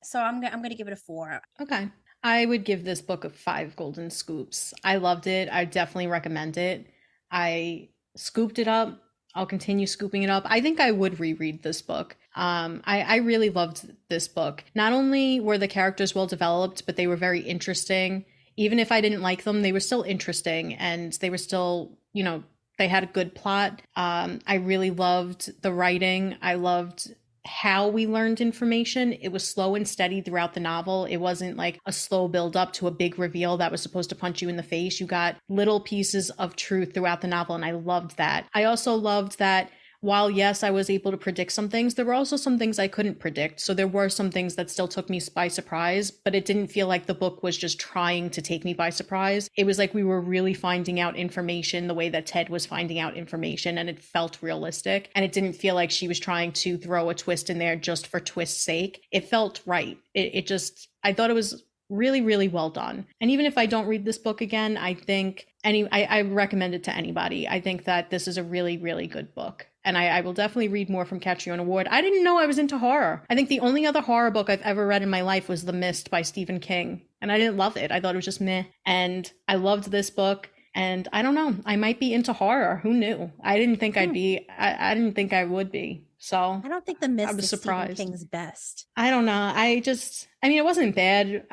So I'm going to give it a 4. Okay. I would give this book 5 golden scoops. I loved it. I definitely recommend it. I scooped it up. I'll continue scooping it up. I think I would reread this book. I really loved this book. Not only were the characters well developed, but they were very interesting. Even if I didn't like them, they were still interesting, and they were still, they had a good plot. I really loved the writing. I loved how we learned information. It was slow and steady throughout the novel. It wasn't like a slow build up to a big reveal that was supposed to punch you in the face. You got little pieces of truth throughout the novel, and I loved that. I also loved that while, yes, I was able to predict some things, there were also some things I couldn't predict. So there were some things that still took me by surprise, but it didn't feel like the book was just trying to take me by surprise. It was like we were really finding out information the way that Ted was finding out information, and it felt realistic. And it didn't feel like she was trying to throw a twist in there just for twist's sake. It felt right. I thought it was really, really well done. And even if I don't read this book again, I think I recommend it to anybody. I think that this is a really, really good book. And I will definitely read more from Catriona Ward. I didn't know I was into horror. I think the only other horror book I've ever read in my life was The Mist by Stephen King. And I didn't love it. I thought it was just meh. And I loved this book. And I don't know, I might be into horror. Who knew? I didn't think I'd be. I didn't think I would be. So I don't think The Mist is Stephen King's best. I don't know. It wasn't bad.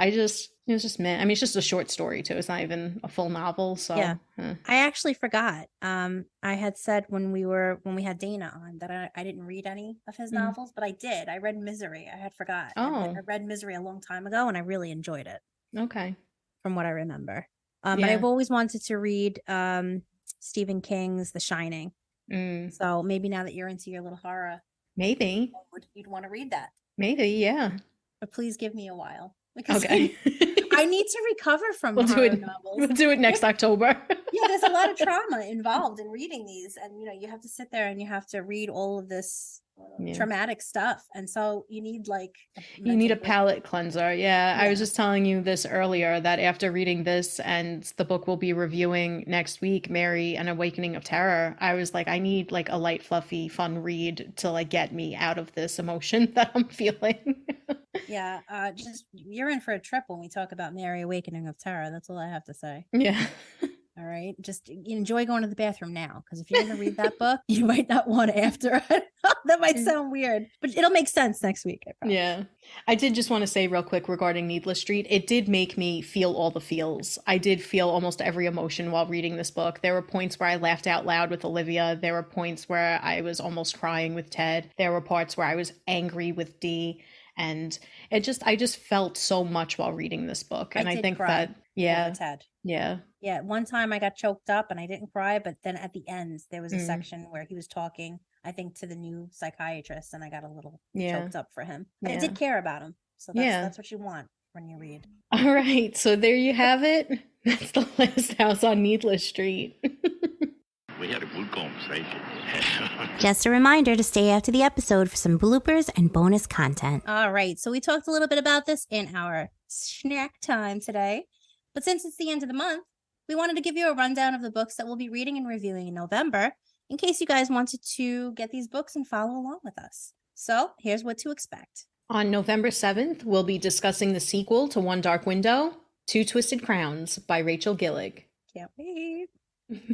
It was just meh. I mean, it's just a short story too. It's not even a full novel. So yeah. I actually forgot. I had said when we had Dana on that I didn't read any of his novels, but I did. I read Misery. I had forgot. I read Misery a long time ago, and I really enjoyed it. Okay. From what I remember. But I've always wanted to read Stephen King's The Shining. So maybe now that you're into your little horror, maybe you'd want to read that. Maybe, yeah. But please give me a while. Because okay. I need to recover from horror novels. We'll do it next October. Yeah, there's a lot of trauma involved in reading these. And, you have to sit there and you have to read all of this traumatic stuff. And so you need you need a palate cleanser. Yeah. I was just telling you this earlier that after reading this and the book we'll be reviewing next week, Mary, An Awakening of Terror, I was like, I need a light, fluffy, fun read to get me out of this emotion that I'm feeling. Yeah. Just you're in for a trip when we talk about Mary, Awakening of Terror. That's all I have to say. Yeah. All right. Just enjoy going to the bathroom now. Because if you're going to read that book, you might not want after. That might sound weird, but it'll make sense next week. Yeah. I did just want to say real quick regarding Needless Street. It did make me feel all the feels. I did feel almost every emotion while reading this book. There were points where I laughed out loud with Olivia. There were points where I was almost crying with Ted. There were parts where I was angry with Dee. And I just felt so much while reading this book. And I think that, Ted. Yeah. Yeah. One time I got choked up and I didn't cry, but then at the end, there was a section where he was talking, I think, to the new psychiatrist, and I got a little choked up for him. I did care about him. So that's what you want when you read. All right. So there you have it. That's the last house on Needless Street. We had a good conversation. Just a reminder to stay after the episode for some bloopers and bonus content. All right. So we talked a little bit about this in our snack time today. But since it's the end of the month, we wanted to give you a rundown of the books that we'll be reading and reviewing in November, in case you guys wanted to get these books and follow along with us. So here's what to expect. On November 7th, we'll be discussing the sequel to One Dark Window, Two Twisted Crowns by Rachel Gillig. Can't wait.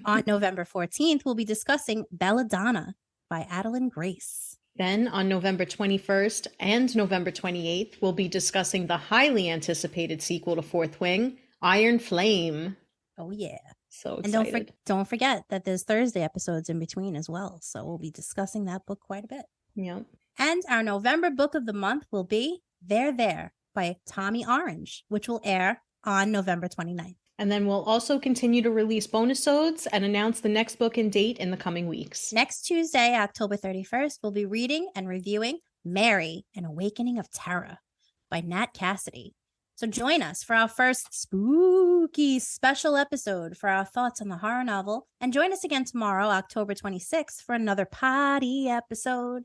On November 14th, we'll be discussing Belladonna by Adeline Grace. Then on November 21st and November 28th, we'll be discussing the highly anticipated sequel to Fourth Wing, Iron Flame. Oh, yeah. So excited. And don't forget that there's Thursday episodes in between as well. So we'll be discussing that book quite a bit. Yep. And our November book of the month will be There There by Tommy Orange, which will air on November 29th. And then we'll also continue to release bonus-odes and announce the next book and date in the coming weeks. Next Tuesday, October 31st, we'll be reading and reviewing Mary, An Awakening of Terror by Nat Cassidy. So join us for our first spooky special episode for our thoughts on the horror novel. And join us again tomorrow, October 26th, for another party episode.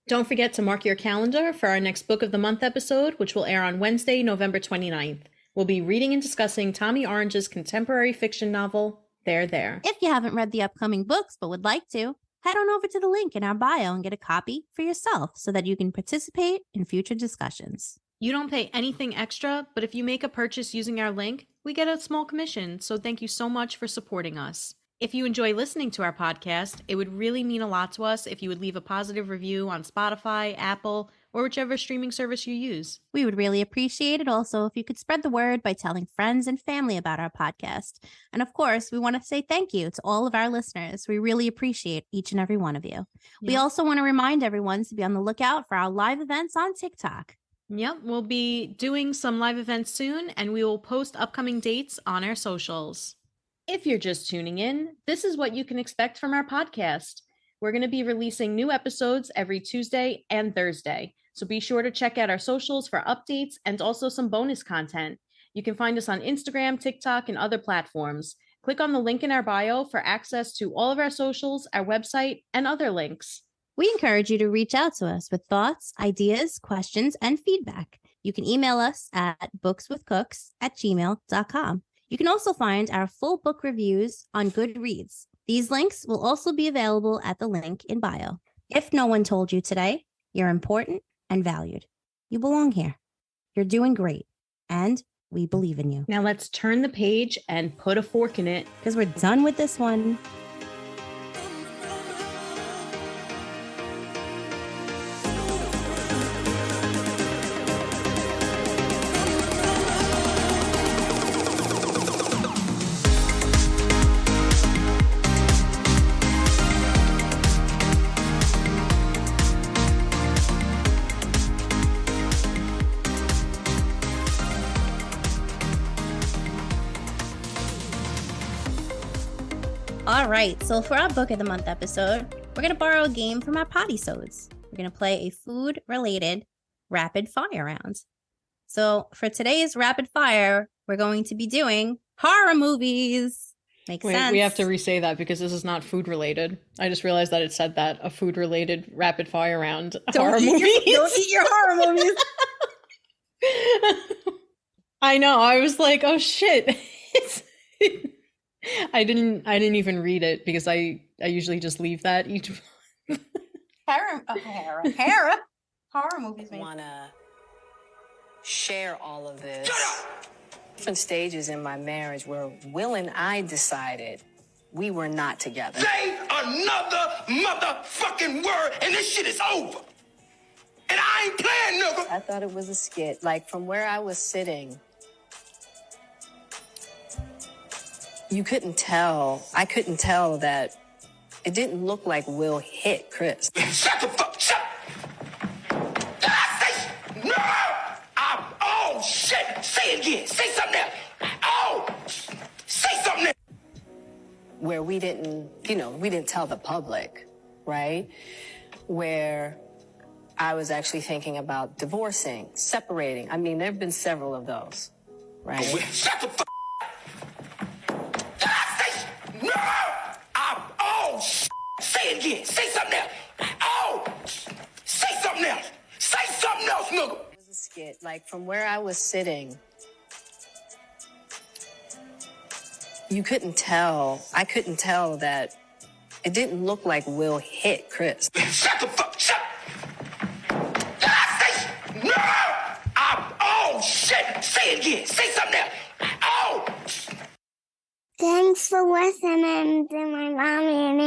Don't forget to mark your calendar for our next Book of the Month episode, which will air on Wednesday, November 29th. We'll be reading and discussing Tommy Orange's contemporary fiction novel, There There. If you haven't read the upcoming books but would like to, head on over to the link in our bio and get a copy for yourself so that you can participate in future discussions. You don't pay anything extra, but if you make a purchase using our link, we get a small commission, so thank you so much for supporting us. If you enjoy listening to our podcast, it would really mean a lot to us if you would leave a positive review on Spotify, Apple, or whichever streaming service you use. We would really appreciate it also if you could spread the word by telling friends and family about our podcast. And of course, we want to say thank you to all of our listeners. We really appreciate each and every one of you. Yep. We also want to remind everyone to be on the lookout for our live events on TikTok. Yep, we'll be doing some live events soon, and we will post upcoming dates on our socials. If you're just tuning in, this is what you can expect from our podcast. We're going to be releasing new episodes every Tuesday and Thursday, so be sure to check out our socials for updates and also some bonus content. You can find us on Instagram, TikTok, and other platforms. Click on the link in our bio for access to all of our socials, our website, and other links. We encourage you to reach out to us with thoughts, ideas, questions, and feedback. You can email us at bookswithcooks@gmail.com. You can also find our full book reviews on Goodreads. These links will also be available at the link in bio. If no one told you today, you're important and valued. You belong here. You're doing great, and we believe in you. Now let's turn the page and put a fork in it, because we're done with this one. All right, so for our book of the month episode, we're going to borrow a game from our potty-sodes. We're going to play a food-related rapid fire round. So for today's rapid fire, we're going to be doing horror movies. Makes sense. We have to re-say that because this is not food-related. I just realized that it said that, a food-related rapid fire round. Horror movies. Don't eat your horror movies. I know. I was like, oh shit. I didn't even read it because I usually just leave that each horror movies. I want to share all of this. Different stages in my marriage where Will and I decided we were not together. Say another motherfucking word and this shit is over. And I ain't playing, nigga. I thought it was a skit. Like, from where I was sitting, you couldn't tell. I couldn't tell that it didn't look like Will hit Chris. Shut the fuck up. No! Oh, shit. Say it again. Say something else. Oh, say something else. Where we didn't tell the public, right? Where I was actually thinking about divorcing, separating. I mean, there have been several of those, right? Shut the fuck up. No! Oh, shit. Say it again. Say something else. Oh, say something else. Say something else, nigga. It was a skit. Like, from where I was sitting, you couldn't tell. I couldn't tell that it didn't look like Will hit Chris. Shut the fuck up. No! Oh, shit. Say it again. Say something else. Oh! Thanks for listening to my mommy and